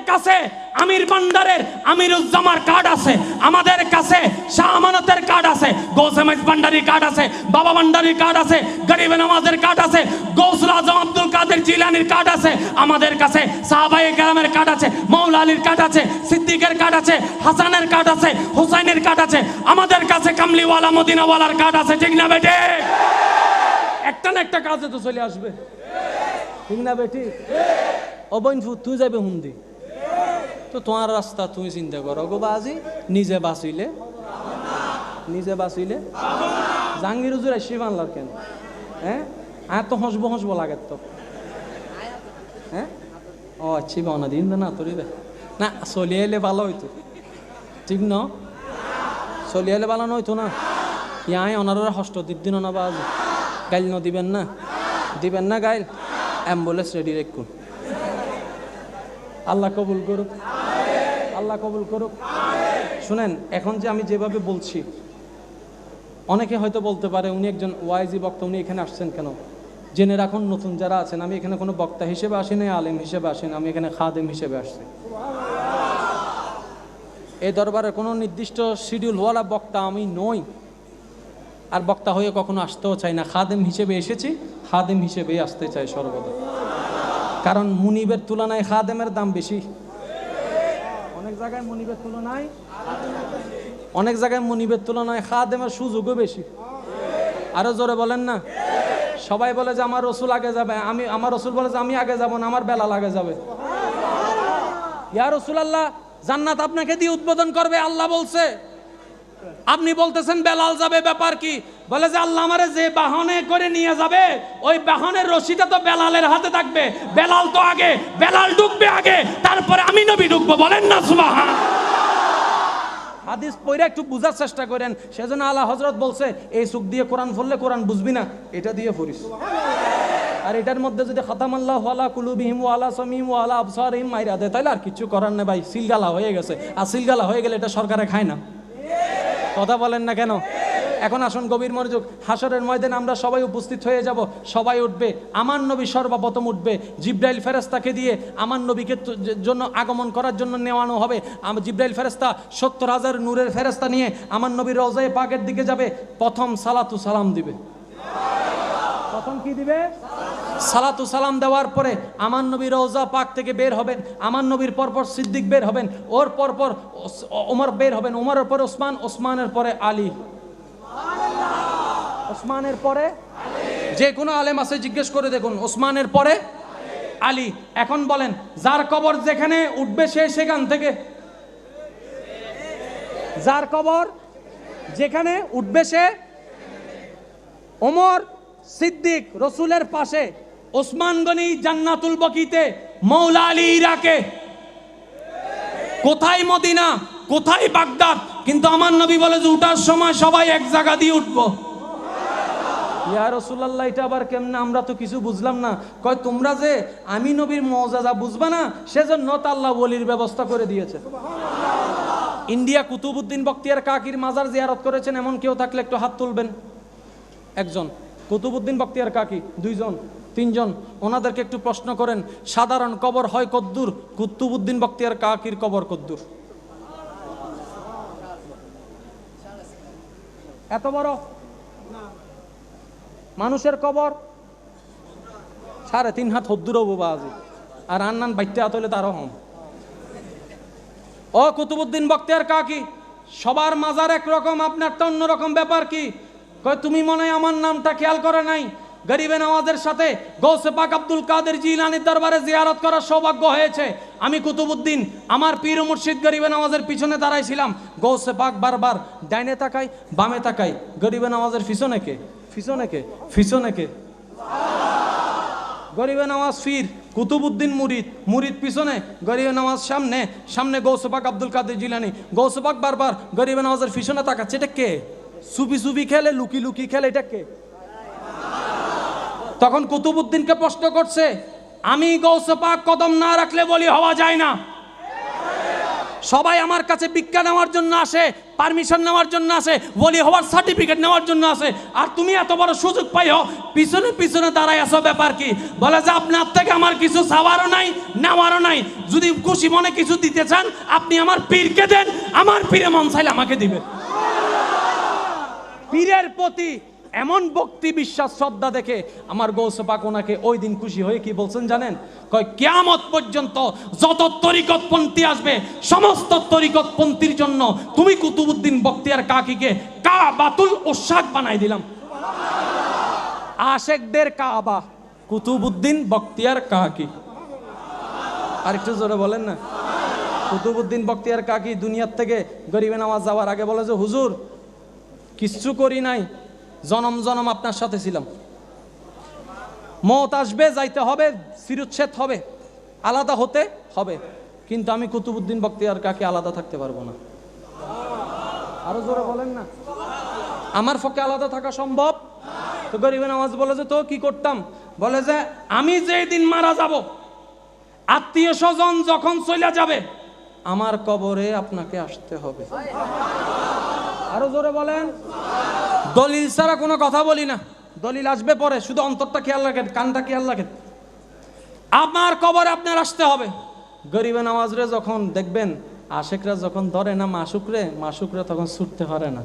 কাছে আমির ভান্ডারের আমিরুজ্জামার কার্ড আছে, আমাদের কাছে শাহ আমানতের কার্ড আছে, গৌসেমাইজ ভান্ডারির কার্ড আছে, বাবা ভান্ডারির কার্ড আছে, গরিবে নওয়াজের কার্ড আছে, গৌসুল আজম আব্দুল কাদের জিলানির কার্ড আছে, আমাদের কাছে সাহাবায়ে কেরামের কার্ড আছে, মৌলা আলীর কার্ড আছে, সিদ্দিকের কার্ড আছে, হাসানের কার্ড আছে, হুসাইনের কার্ড আছে, আমাদের কাছে কামলিওয়ালা মদিনাওয়ালার কার্ড আছে। ঠিক না বেটে? একটা না একটা কাজে তো চলে আসবে। ঠিক না বেটি? অবৈনফু তুই যাবে হুন্দি তো তোমার রাস্তা তুমি চিন্তা করো গো বাজি। নিজে বাঁচিলে জাহাঙ্গীর হুজুর আসি বানলার কেন? হ্যাঁ আর তো হসবো লাগে তো। হ্যাঁ ও আচ্ছি বানা দিন না তোর না চলিয়ে এলে ভালো হইতো। ঠিক ন চলিয়ে এলে ভালো নইতো না। ইয়াই ওনারা হস্ত দিন না বাজ গাইল ন দিবেন না গাইল অ্যাম্বুলেন্স রেডি রেখুন। আল্লাহ কবুল করুক, আল্লাহ কবুল করুক। শুনেন এখন যে আমি যেভাবে বলছি অনেকে হয়তো বলতে পারে উনি একজন ওয়াইজি বক্তা, উনি এখানে আসছেন কেন? জেনে রাখুন নতুন যারা আছেন, আমি এখানে কোনো বক্তা হিসেবে আসি না, আলেম হিসেবে আসি না, আমি এখানে খাদেম হিসেবে আসছি। এই দরবারে কোনো নির্দিষ্ট শিডিউলওয়ালা বক্তা আমি নই, আর বক্তা হয়ে কখনো আসতেও চাই না। খাদেম হিসেবে এসেছি, খাদেম হিসেবেই আসতে চাই সর্বদা। কারণ মুনিবের তুলনায় খাদেমের দাম বেশি। অনেক জায়গায় মুনিবের তুলনায় খাদেমের সুযোগও বেশি। আরো জোরে বলেন না। সবাই বলে যে আমার রসুল আগে যাবে, আমার রসুল বলে যে আমি আগে যাব না, আমার বেলাল আগে যাবে। ইয়া রাসূলুল্লাহ জান্নাত আপনাকে দিয়ে উদ্বোধন করবে, আল্লাহ বলছে। আপনি বলতেছেন বেলাল যাবে, ব্যাপার কি? বলে যে আল্লাহ আমারে যে বাহনে করে নিয়ে যাবে ওই বাহনের রশিটা তো বেলালের হাতে থাকবে। বেলাল তো আগে, বেলাল ঢুকবে আগে, তারপরে আমি নবী ঢুকবো। বলেন না সুবহান। হাদিস পড়ে একটু বুঝার চেষ্টা করেন। সেজন্য আল্লাহ হযরত বলছে এই চোখ দিয়ে কোরআন পড়লে কোরআন বুঝবি না, এটা দিয়ে পড়িস। আর এটার মধ্যে যদি খাতামাল্লাহু আলা কুলুবিহিম ওয়া আলা সামিহিম ওয়া আলা আবসারিহিম মাইরা দেয় তাহলে আর কিছু করার নেই ভাই। সিলগালা হয়ে গেছে। আর সিলগালা হয়ে গেলে এটা সরকারে খায় না। কথা বলেন না কেন? এখন আসুন গভীর মনোযোগ। হাসরের ময়দানে আমরা সবাই উপস্থিত হয়ে যাব, সবাই উঠবে। আমার নবী সর্বপ্রথম উঠবে। জিবরাইল ফেরেশতাকে দিয়ে আমার নবীকে জন্য আগমন করার জন্য নেওয়ানো হবে। জিবরাইল ফেরেশতা ৭০,০০০ নূরের ফেরেশতা নিয়ে আমার নবীর রওজায়ে পাকের দিকে যাবে। প্রথম সালাতু সালাম দিবে। প্রথম কি দিবে? সালাতু সালাম দেওয়ার পরে আমার নবী রওজা পাক থেকে বের হবেন। আমার নবীর পরপর সিদ্দিক বের হবেন, ওর পরপর ওমর বের হবেন, ওমরের পরে ওসমান, ওসমানের পরে আলী, ওসমানের পরে যে কোনো আলেম আছে জিজ্ঞেস করে দেখুন, ওসমানের পরে আলী। এখন বলেন যার কবর যেখানে উঠবে সে সেখান থেকে, যার কবর যেখানে উঠবে সে, ওমর সিদ্দিক রসুলের পাশে, ওসমান গনি জান্নাতুল বকিতে, মৌলা আলী ইরাকে, কোথায় মদিনা, কোথায় বাগদাদ। কিন্তু আমার নবী বলে যে উঠার সময় সবাই এক জায়গা দিয়ে উঠবো। ইয়া রাসূলুল্লাহ এটা আবার কেমনে? আমরা তো কিছু বুঝলাম না। কয় তোমরা যে আমি নবীর মুআজিজা বুঝবা না, সেজন্য তো আল্লাহ ওলির ব্যবস্থা করে দিয়েছে। ইন্ডিয়া কুতুবউদ্দিন বখতিয়ার কাকির মাজার জিয়ারত করেছেন এমন কেউ থাকলে একটু হাত তুলবেন। একজন। কুতুবউদ্দিন বখতিয়ার কাকি, দুইজন, তিনজন। ওনাদেরকে একটু প্রশ্ন করেন সাধারণ কবর হয় কদ্দুর, কুতুবউদ্দিন বখতিয়ার কাকির কবর কদ্দুর? এত বড় মানুষের কবর 3.5 হাত হদ্দুর বাবা আজি, আর আন্নান বাইতে হাত হইলে তারও হম। ও কুতুবউদ্দিন বখতিয়ার কাকি, সবার মাজার একরকম, আপনারটা অন্যরকম। ব্যাপার কি? কয় তুমি মনে হয় আমার নামটা খেয়াল করে নাই। গরিবে নওয়াজের সাথে গৌসে পাক আব্দুল কাদের জিলানীর দরবারে জিয়ারত করার সৌভাগ্য হয়েছে। আমি কুতুবউদ্দিন আমার পীর ও মুর্শিদ গরিবে নওয়াজের পিছনে দাঁড়াইছিলাম। গৌসে পাক বারবার ডাইনে তাকাই বামে তাকাই, গরিবে নওয়াজের পিছনে কে, পিছনে কে, পিছনে কে? গরিবে নওয়াজ পীর, কুতুবউদ্দিন মুরিদ, মুরিদ পিছনে, গরিবে নওয়াজ সামনে, সামনে গৌসে পাক আব্দুল কাদের জিলানী। গৌসে পাক বারবার গরিবে নওয়াজের পিছনে তাকাচ্ছে। এটা কে? সুবি সুবি খেলে, লুকি লুকি খেলে, এটা কে? তখন কুতুবউদ্দিনকে প্রশ্ন করছে, আমি গৌসে পাক কদম না রাখলে বলি হওয়া যায় না। সবাই আমার কাছে ভিক্ষা নেওয়ার জন্য আসে, পারমিশন নেওয়ার জন্য আসে, বলি হওয়ার সার্টিফিকেট নেওয়ার জন্য আসে, আর তুমি এত বড় সুযোগ পাইও পিছনে পিছনে দাঁড়াই আসো। ব্যাপার কি? বলে যে আপনার থেকে আমার কিছু চাওয়ারও নাই নেওয়ারও নাই, যদি খুশি মনে কিছু দিতে চান আপনি আমার পীরকে দেন, আমার পীরে মন চাইলে আমাকে দিবেন। পীরের প্রতি এমন ভক্তি বিশ্বাস শ্রদ্ধা দেখে আমার গৌসে পাক ওনাকে ওই দিন খুশি হয়ে কি বলছেন জানেন? কয় কিয়ামত পর্যন্ত যত তরিকতপন্থী আসবে সমস্ত তরিকতপন্থীর জন্য তুমি কুতুবউদ্দিন বখতিয়ার কাকিকে কাবাতুল উশাক বানাই দিলাম। আশেকদের কাবা কুতুবউদ্দিন বখতিয়ার কাকি। আর একটু জোরে বলেন না। কুতুবউদ্দিন বখতিয়ার কাকি দুনিয়ার থেকে গরিবে নওয়াজ যাওয়ার আগে বলে যে হুজুর কিচ্ছু করি নাই, জনম জনম আপনার সাথে ছিলাম, মওত আসবে, যাইতে হবে, চিরচ্ছেদ হবে, আলাদা হতে হবে, কিন্তু আমি কুতুবউদ্দিন বখতিয়ার কাকি আলাদা থাকতে পারবো না। আরো জোরে বলেন না। আমার পক্ষে আলাদা থাকা সম্ভব? তো গরিবে নওয়াজ বলে যে তো কি করতাম? বলে যে আমি যেই দিন মারা যাব, আত্মীয় স্বজন যখন চলে যাবে, আমার কবরে আপনাকে আসতে হবে। আরো জোরে বলেন। দলিল ছাড়া কোনো কথা বলি না, দলিল আসবে পরে, শুধু অন্তরটা খেয়াল রাখেন, কানটা খেয়াল রাখেন। আমার কবরে আপনার আসতে হবে। গরিবে নওয়াজরে যখন দেখবেন আশেকরা যখন ধরে না মাসুকরে, মাসুকরা তখন ছুটতে পারে না,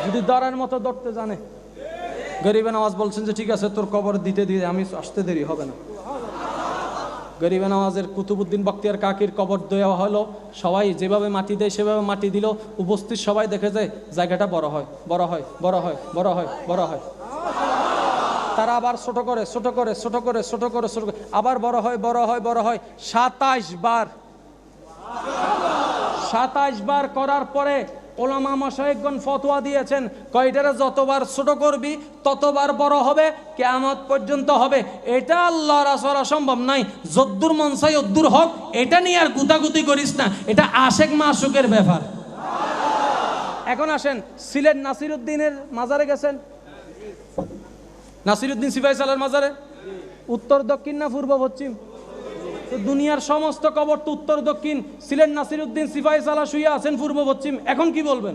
যদি ধরার মতো ধরতে জানে। গরিবে নওয়াজ বলছেন যে ঠিক আছে তোর কবর দিতে দিয়ে আমি আসতে দেরি হবে না। গরিবে নওয়াজের কুতুবউদ্দিন বখতিয়ার কাকির কবর দেওয়া হলো, সবাই যেভাবে মাটি দেয় সেভাবে মাটি দিল। উপস্থিত সবাই দেখে যায় জায়গাটা বড় হয়, বড় হয়, বড় হয়, বড় হয়, বড় হয়। তারা আবার ছোট করে, ছোট করে, ছোট করে, ছোট করে, ছোট করে, আবার বড় হয়, বড় হয়, বড় হয়। 27 বার, 27 বার করার পরে ওলামা মাশায়েখগণ ফতোয়া দিয়েছেন, কয়টারে যতবার ছোট করবি ততবার বড় হবে, কিয়ামত পর্যন্ত হবে। এটা আল্লাহর আসরা সম্ভব নাই। যদ্দুর মন চাই অদ্দুর হক, এটা নিয়ে আর গুতাগুতি করিস না, এটা আশেক মাসুকের ব্যাপার। এখন আসেন, সিলেট নাসিরউদ্দিনের মাজারে গেছেন? নাসিরউদ্দিন সিপাহী সালার মাজারে উত্তর দক্ষিণ না পূর্ব পশ্চিম? তো দুনিয়ার সমস্ত কবর তো উত্তর দক্ষিণ, সিলেট নাসিরউদ্দিন সিপাহী সালা শুয়ে আছেন পূর্ব পশ্চিম। এখন কি বলবেন?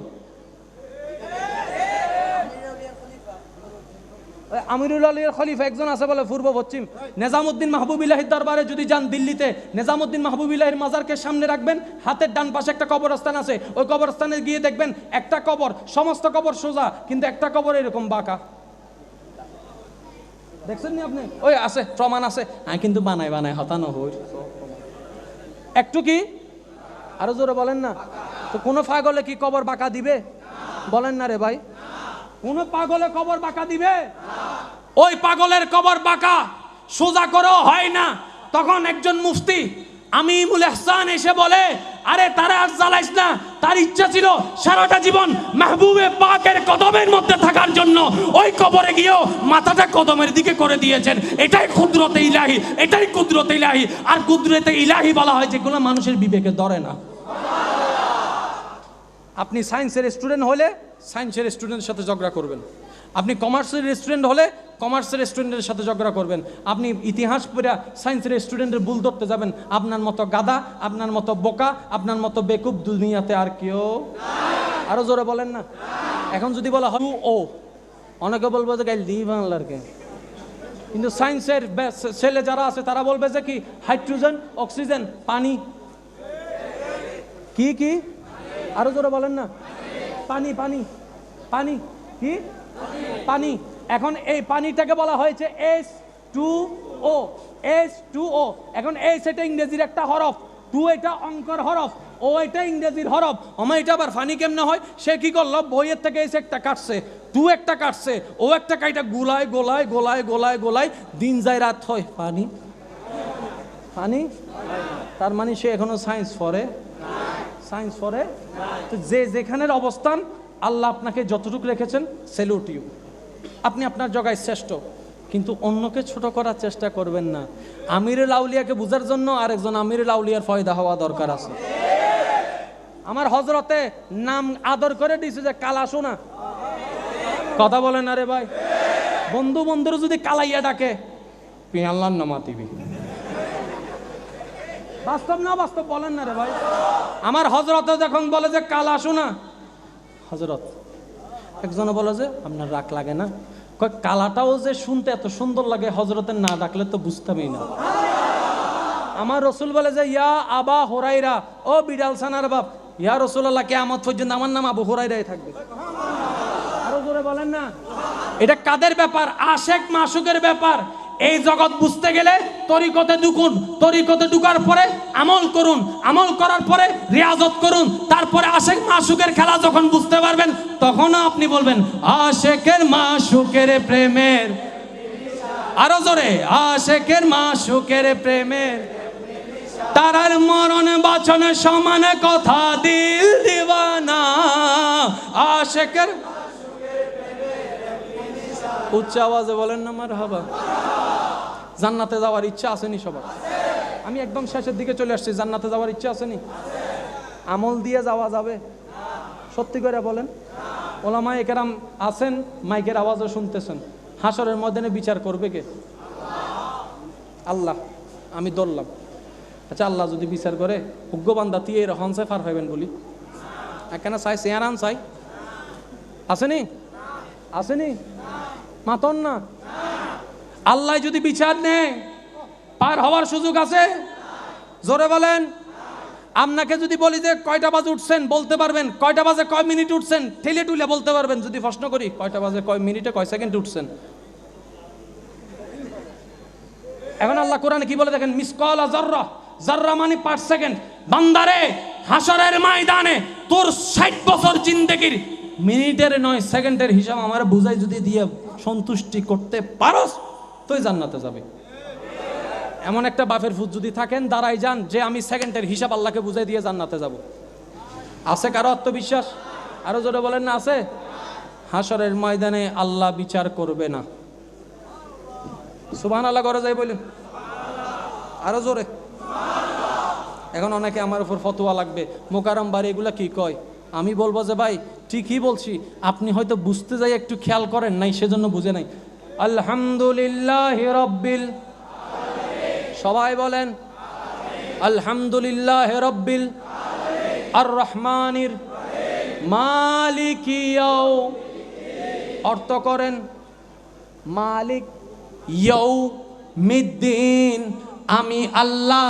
আমিরুল আলীর খলিফা একজন আছে বলে পূর্ব পশ্চিম। নিজামউদ্দিন মাহবুবিল্লাহির দরবারে যদি যান দিল্লিতে, নিজামউদ্দিন মাহবুবিল্লাহির মাজারকে সামনে রাখবেন, হাতের ডান পাশে একটা কবরস্থান আছে, ওই কবরস্থানে গিয়ে দেখবেন একটা কবর, সমস্ত কবর সোজা, কিন্তু একটা কবর এরকম বাঁকা। দেখছেন নি আপনি? ওই আছে, প্রমাণ আছে। হ্যাঁ, কিন্তু বানায় বানায় হতানো হই একটু কি। আরো জোরে বলেন না। তো কোনো পাগলে কি কবর বাঁকা দিবে? বলেন না রে ভাই। কোন পাগলে কবর বাঁকা দিবে? ওই পাগলের কবর বাঁকা সোজা করেও হয় না। তখন একজন মুফতি আমিমুল ইহসান এসে বলে, আরে তারা আর জ্বালাইস না, তার ইচ্ছা ছিল সারাটা জীবন মাহবুবে পাকের কদমের মধ্যে থাকার জন্য ওই কবরে গিয়েও মাথাটা কদমের দিকে করে দিয়েছেন। এটাই কুদরতে ইলাহি, এটাই কুদরতে ইলাহি। আর কুদরতে ইলাহি বলা হয় যেগুলো মানুষের বিবেকে ধরে না। আপনি সায়েন্সের স্টুডেন্ট হলে সায়েন্সের স্টুডেন্টের সাথে ঝগড়া করবেন, আপনি কমার্সের স্টুডেন্ট হলে কমার্সের স্টুডেন্টের সাথে ঝগড়া করবেন, আপনি ইতিহাস পড়া সায়েন্সের স্টুডেন্টের ভুল ধরতে যাবেন। আপনার মতো গাধা, আপনার মতো বোকা, আপনার মতো বেকুব দুনিয়াতে আর কেউ। আরো জোরে বলেন না। এখন যদি বলা হয় ও, অনেকে বলবে যে গাইল দি বাংলার কে, কিন্তু সায়েন্সের ছেলে যারা আছে তারা বলবে যে কি হাইড্রোজেন, অক্সিজেন, পানি। কি কি? আরো জোরে বলেন না। পানি, পানি, পানি, কি পানি। এখন এই পানিটাকে বলা হয়েছে H2O, H2O। এখন H এটা ইংরেজির একটা হরফ, 2 এটা অঙ্কের হরফ, ও এটা ইংরেজির হরফ, আমার এটা আবার ফানি কেমনে হয়? সে কি করলো, বইয়ের থেকে এসে একটা কাটছে, টু একটা কাটছে, ও একটা কাইটা গোলায় গোলায় গোলায় গোলায় গোলায় দিন যায় রাত হয়, ফানি ফানি। তার মানে সে এখনো সায়েন্স পড়ে, সায়েন্স পড়ে। তো যে যেখানের অবস্থান, আল্লাহ আপনাকে যতটুকু রেখেছেন, স্যালুট ইউ, আপনি আপনার জায়গায় শ্রেষ্ঠ, কিন্তু অন্যকে ছোট করার চেষ্টা করবেন না। আমিরুল আউলিয়াকে বোঝার জন্য আরেকজন আমিরুল আউলিয়ার ফয়দা হওয়া দরকার আছে। আমার হজরতে নাম আদর করে দিয়েছে যে কালা সোনা, কথা বলেন না রে ভাই। বন্ধু বন্ধুর যদি কালাইয়া ডাকে, পিয়াল্লার নামা দিবি, বাস্তব না বাস্তব বলেন না রে ভাই। আমার হজরতে যখন বলে যে কালা সোনা, হজরত একজনে বলে যে আপনার রাগ লাগে না, কয় কালাটাও যে শুনতে এত সুন্দর লাগে, হজরতের না ডাকলে তো বুঝতামই না। আমার রসুল বলে যে ইয়া আবা হুরাইরা, ও বিড়াল সানার বাপ, ইয়া রসুল্লাহ কিয়ামত পর্যন্ত আমার নাম আবু হুরাইরাই থাকবে। আরো জোরে বলেন না। এটা কাদের ব্যাপার? আশেক মাশুকের ব্যাপার। এই জগৎ বুঝতে গেলে তরিকতে ঢুকুন, তরিকতে ঢুকার পরে আমল করুন, আমল করার পরে রিয়াজত করুন, তারপরে আশেক মাশুকের খেলা যখন বুঝতে পারবেন, তখনও আপনি বলবেন আশেকের মাশুকের প্রেমের, আরো জোরে, আশেকের মাশুকের প্রেমের, তারার মরণ বাঁচন সমান কথা দিল দিওয়ানা, আশেকের। উচ্চ আওয়াজে বলেন না মারহাবা। জান্নাতে যাওয়ার ইচ্ছা আসেনি সবার? আমি একদম শেষের দিকে চলে আসছি, জান্নাতে যাওয়ার ইচ্ছা আসেনি? আমল দিয়ে যাওয়া যাবে? সত্যি করে বলেন। ওলামায়ে কেরাম আছেন, মাইকের আওয়াজও শুনতেছেন, হাসরের ময়দানে বিচার করবে কে? আল্লাহ। আমি ধরলাম, আচ্ছা আল্লাহ যদি বিচার করে, উগ্র বান্দা তুই এর হনসে ফার পাইবেন বলি, এখানে চাই চেয়ারান চাই, আসেনি? আসেনি? মাতন না। আল্লাহ যদি বিচার নেয়, পার হওয়ার সুযোগ আছে? জোরে বলেন। আপনাকে যদি বলি যে কয়টা বাজে উঠছেন, বলতে পারবেন? কয়টা বাজে কয় মিনিট উঠছেন, ঠেলে টুলে বলতে পারবেন? যদি প্রশ্ন করি কয়টা বাজে কয় মিনিটে কয় সেকেন্ড উঠছেন? এখন আল্লাহ কোরআনে কি বলে দেখেন, মিসকাল জাররা, জাররা মানে পার সেকেন্ড। বান্দারে, হাসরের ময়দানে তোর 60 বছর জিন্দেগির মিনিটের নয় সেকেন্ডের হিসাব আমার বুঝাই যদি দিয়ে সন্তুষ্টি করতে পারস, তুই জান্নাতে যাবে। এমন একটা বাপের ফুট যদি থাকেন, দাঁড়াই যান যে আমি সেকেন্ডের হিসাব আল্লাহকে বুঝাই দিয়ে জান্নাতে যাব। আছে কারো আত্মবিশ্বাস? আরো জোরে বলেন না আছে? হাসরের ময়দানে আল্লাহ বিচার করবে না। সুবহানাল্লাহ করে যাই বলেন, আরো জোরে। এখন অনেকে আমার উপর ফতোয়া লাগবে, মোকাররম বাড়ি এগুলা কি কয়? আমি বলবো যে ভাই ঠিকই বলছি, আপনি হয়তো বুঝতে যাই একটু খেয়াল করেন নাই, সেজন্য বুঝে নাই। আলহামদুলিল্লাহ রব্বিল, সবাই বলেন আলহামদুলিল্লাহ রব্বিল আর রহমানির মালিক ইয়াউম, অর্থ করেন মালিক ইয়াউমিদ্দিন, আমি আল্লাহ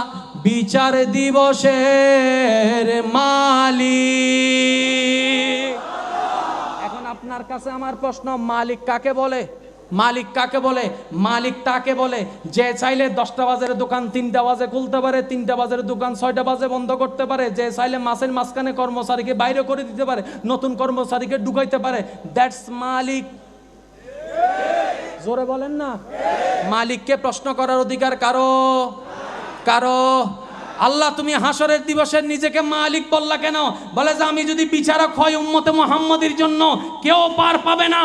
বিচার দিবসের মালিক। এখন আপনার কাছে আমার প্রশ্ন, মালিক কাকে বলে? মালিক কাকে বলে? মালিক তাকে বলে যে চাইলে 10টা বাজের দোকান 3টা বাজে খুলতে পারে, 3টা বাজের দোকান 6টা বাজে বন্ধ করতে পারে, যে চাইলে মাসের মাঝখানে কর্মচারীকে বাইরে করে দিতে পারে, নতুন কর্মচারীকে ঢুকাইতে পারে। দ্যাটস মালিক। জোরে বলেন না। মালিককে প্রশ্ন করার অধিকার কারো? কারো? আল্লাহ তুমি হাসরের দিবসে নিজেকে মালিক বললা কেন? বলে যে আমি যদি বিচারক হয় উম্মতে মুহাম্মদীর জন্য, কেউ পার পাবে না,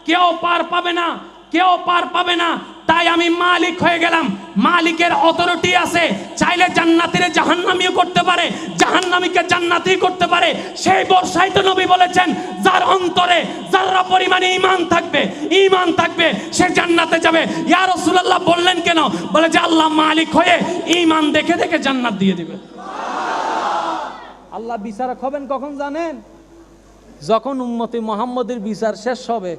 কেউ পার পাবে না, কেউ পার পাবে না, তাই আমি মালিক হয়ে গেলাম। মালিকের অথরিটি আছে, চাইলে জান্নাতীরে জাহান্নামীও করতে পারে, জাহান্নামীকে জান্নাতি করতে পারে। সেই বর্ষায় তো নবী বলেছেন, যার অন্তরে যারা পরিমাণে ঈমান থাকবে, ঈমান থাকবে, সে জান্নাতে যাবে। ইয়া রাসূলুল্লাহ বললেন কেন? বলে যে আল্লাহ মালিক হয়ে ঈমান দেখে দেখে জান্নাত দিয়ে দিবে। আল্লাহ বিচারক হবেন কখন জানেন? যখন উম্মতে মুহাম্মদের বিচার শেষ হবে,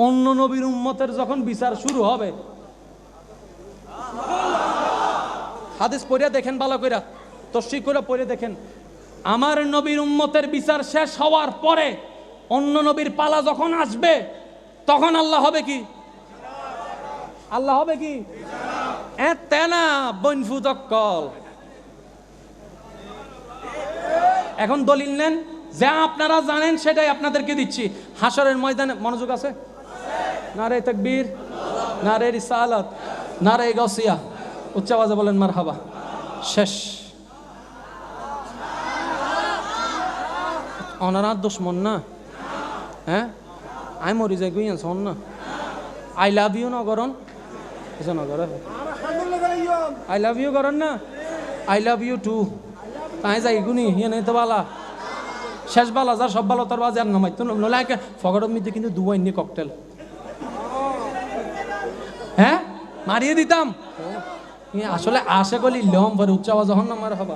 অন্য নবীর উম্মতের যখন বিচার শুরু হবে। হাদিস পড়ে দেখেন, ভালো করে তশরিহ করে পড়ে দেখেন। আমার নবীর উম্মতের বিচার শেষ হওয়ার পরে অন্য নবীর পালা যখন আসবে, তখন আল্লাহ হবে কি? আল্লাহ হবে কি? তেনা বনফুতক্কল। এখন দলিল নেন, যা আপনারা জানেন সেটাই আপনাদেরকে দিচ্ছি। হাসরের ময়দানে মনোযোগ আছে? নারে তাকবীর, নারে রিসালাত, নারে গাউসিয়া, উচ্চ আওয়াজে বলেন মারহাবা। শেষ। ওনারা দুশ্মন না, হ্যাঁ? আমি মরি যাই গুইয়া শোন না। আই লাভ ইউ না করন, কিছু না করে। আই লাভ ইউ করেন না, আই লাভ ইউ টু। তাই যাই গুনি হিয়ে নেই তো বালা, শেষ বালা যার সব বালো তার বাজে আর নামাই তো নলে ফগরের মধ্যে কিন্তু দুয়াইনি ককটেল, হ্যাঁ মারিয়ে দিতাম। আসলে আশা করি লম পরে উচ্চ আওয়াজ হন না মার হবা,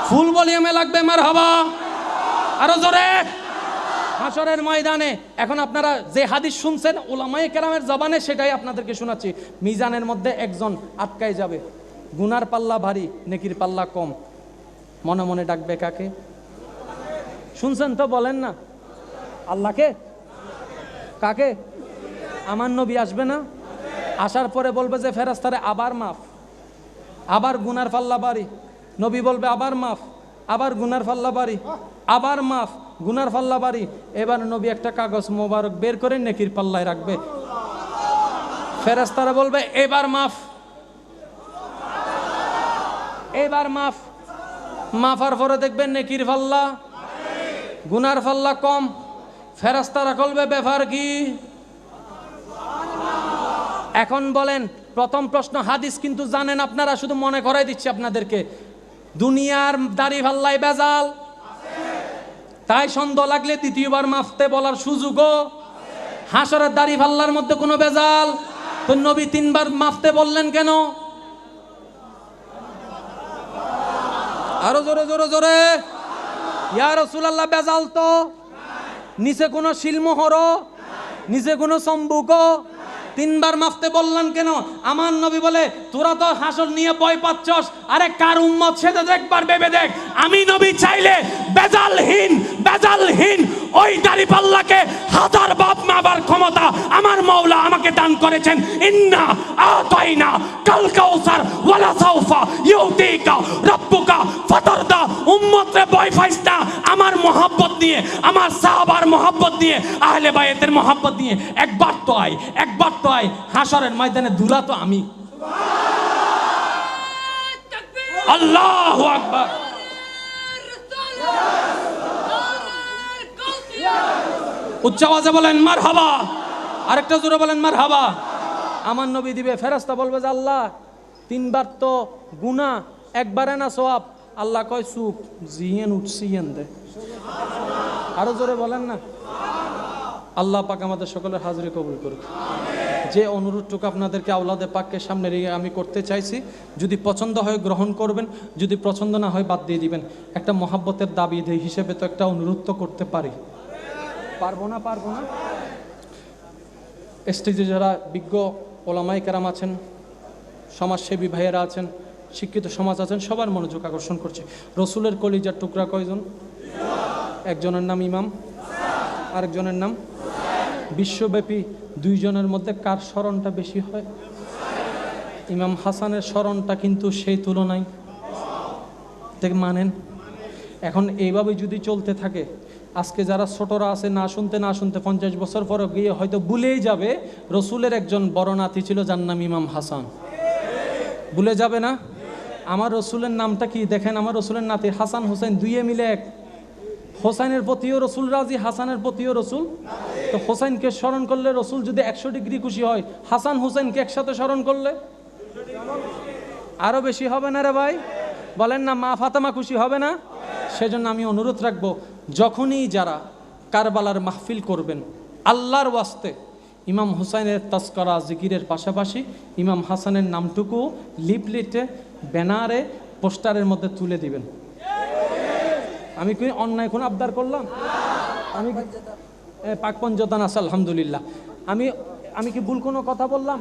ফুল ভলিউমে লাগবে মার হবা, আরো জোরে। হাসরের ময়দানে এখন আপনারা যে হাদিস শুনছেন উলামায়ে কেরামের জবানে, সেটাই আপনাদেরকে শোনাচ্ছি। মিজানের মধ্যে একজন আটকায় যাবে, গুনার পাল্লা ভারী, নেকির পাল্লা কম। মনে মনে ডাকবে কাকে? শুনছেন তো, বলেন না। আল্লাহকে? কাকে? আমার নবী আসবে না? আসার পরে বলবে যে ফেরেশতারে আবার মাফ, আবার গুনার পাল্লা ভারী। নবী বলবে আবার মাফ, আবার গুনার পাল্লা ভারী, আবার মাফ, গুনার পাল্লা ভারী। এবার নবী একটা কাগজ মোবারক বের করে নেকির পাল্লায় রাখবে। ফেরেশতারা বলবে এবার মাফ, এবার মাফ। মাফার পরে দেখবেন নেকির পাল্লা, গুনার পাল্লা কম। ফেরেশতারা বলবে ব্যাপার কি? এখন বলেন, প্রথম প্রশ্ন হাদিস কিন্তু জানেন আপনারা, শুধু মনে করাই দিচ্ছি আপনাদেরকে। দুনিয়ার দাড়ি পাল্লায় বেজাল, তাই সন্দেহ লাগলে দ্বিতীয়বার মাফতে বলার সুযোগও। হাসরের দাড়ি পাল্লার মধ্যে কোনো বেজাল, তো নবী তিনবার মাফতে বললেন কেন? আরো জোরে জোরে জোরে, ইয়া রাসূলুল্লাহ বেজাল তো নিচে কোনো শিলমোহর, নিচে কোনো চম্বুক, তিনবার মাফতে বললেন কেন? আমার নবী বলে তোরা তো হাসর নিয়ে ভয় পাচ্ছস, আরে কার উম্মত সেটা একবার ভেবে দেখ। আমি নবী চাইলে বেজালহীন বেজালহীন ওই দাড়িপাল্লাকে হাজার বাপ মাবার ক্ষমতা আমার মাওলা আমাকে দান করেছেন। ইন্না আতাইনা কাল কাউসার ওয়ালা সাউফা ইউতিকা রাব্বুকা ফাতারদা। উম্মত রে ভয় পাইস না, আমার মহব্বত নিয়ে, আমার সাহাবার মহব্বত নিয়ে, আহলে বায়াতের মহব্বত নিয়ে একবার তো আয়, একবার তো আয়। হাসরের ময়দানে দুলা তো আমি। আল্লাহু আকবার। উচ্চ আওয়াজে বলেন মারহাবা, আরেকটা জোরে বলেন মারহাবা। আমার নবী দিবে, ফেরেশতা বলবে যে আল্লাহ তিনবার তো গুনাহ, একবারে না সওয়াব। আল্লাহ কয় চুপ, জিয়েন উঠছিয়েন দে। আরো জোরে বলেন না। আল্লাহ পাক আমাদের সকলের হাজিরি কবুল করুক। যে অনুরোধটুকু আপনাদেরকে আওলাদে পাককে সামনে রেখে আমি করতে চাইছি, যদি পছন্দ হয় গ্রহণ করবেন, যদি পছন্দ না হয় বাদ দিয়ে দিবেন। একটা মহাব্বতের দাবি হিসেবে তো একটা অনুরোধ তো করতে পারি, পারবো না? পারবো না? স্টেজে যারা বিজ্ঞ ওলামায়ে কেরাম আছেন, সমাজসেবী ভাইয়েরা আছেন, শিক্ষিত সমাজ আছেন, সবার মনোযোগ আকর্ষণ করছে। রসুলের কলিজার টুকরা কয়জন? একজনের নাম ইমাম, আরেকজনের নাম। বিশ্বব্যাপী দুইজনের মধ্যে কার স্মরণটা বেশি হয়? ইমাম হাসানের স্মরণটা কিন্তু সেই তুলনায় মানেন। এখন এইভাবে যদি চলতে থাকে, আজকে যারা ছোটরা আছে না শুনতে 50 বছর পরে গিয়ে হয়তো ভুলেই যাবে রসুলের একজন বড় নাতি ছিল যার নাম ইমাম হাসান। ভুলে যাবে না? আমার রসুলের নামটা কি দেখেন, আমার রসুলের নাতি হাসান হোসেন, দুইয়ে মিলে এক। হোসাইনের প্রতিও রসুল রাজি, হাসানের প্রতিও রসুল। তো হোসাইনকে স্মরণ করলে রসুল যদি 100 ডিগ্রি খুশি হয়, হাসান হোসেনকে একসাথে স্মরণ করলে আরো বেশি হবে না রে ভাই? বলেন না, মা ফাতেমা খুশি হবে না? সেজন্য আমি অনুরোধ রাখবো, যখনই যারা কারবালার মাহফিল করবেন, আল্লাহর ওয়াস্তে ইমাম হুসাইনের তাজকরা জিকিরের পাশাপাশি ইমাম হাসানের নামটুকু লিফলেটে, ব্যানারে, পোস্টারের মধ্যে তুলে দিবেন। আমি কি অন্যায় কোনো আবদার করলাম? আমি পাক পঞ্চতান আছে আলহামদুলিল্লাহ। আমি কি ভুল কোনো কথা বললাম?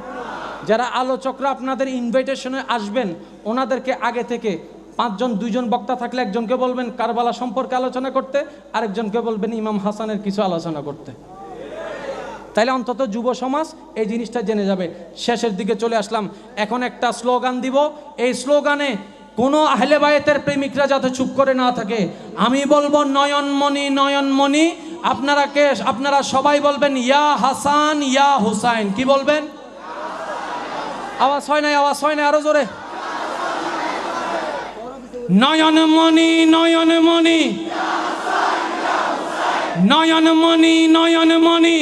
যারা আলোচকরা আপনাদের ইনভাইটেশনে আসবেন, ওনাদেরকে আগে থেকে 5 জন, 2 জন বক্তা থাকলে একজনকে বলবেন কারবালা সম্পর্কে আলোচনা করতে, আরেকজনকে বলবেন ইমাম হাসানের কিছু আলোচনা করতে। তাইলে অন্তত যুব সমাজ এই জিনিসটা জেনে যাবে। শেষের দিকে চলে আসলাম, এখন একটা স্লোগান দিব। এই স্লোগানে কোনো আহলে বায়েতের প্রেমিকরা যাতে চুপ করে না থাকে। আমি বলবো নয়নমণি নয়নমণি, আপনারা সবাই বলবেন ইয়া হাসান ইয়া হুসাইন। কি বলবেন? আওয়াজ হয় নাই, আওয়াজ হয় নাই, আরো জোরে। নয়নমণি নয়নমণি, নয়নমণি নয়নমণি,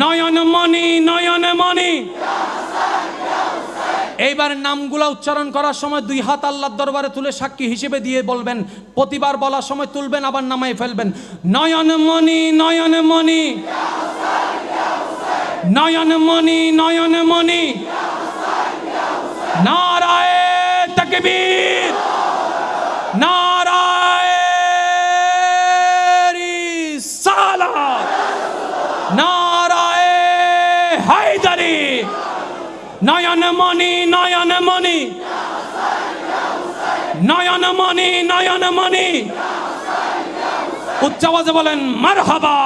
নয়নমণি নয়নমণি। এইবার নামগুলা উচ্চারণ করার সময় 2 হাত আল্লাহর দরবারে তুলে সাক্ষী হিসেবে দিয়ে বলবেন। প্রতিবার বলার সময় তুলবেন, আবার নামাই ফেলবেন। নয়নমণি নয়নমণি, নয়নমণি নয়নমণি। নারায়ে তাকবীর, নারায়ে রিসালাত, নারায়ে হায়দারি। নয়নমণি নয়নমণি, নয়নমণি নয়নমণি। উচ্চ আওয়াজে বলেন মারহাবা।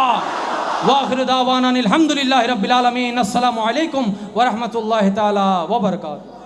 ওয়া আখিরু দাওয়ানা আলহামদুলিল্লাহি রাব্বিল আলামিন। আসসালামু আলাইকুম ওয়া রাহমাতুল্লাহি তাআলা ওয়া বারাকাতুহু।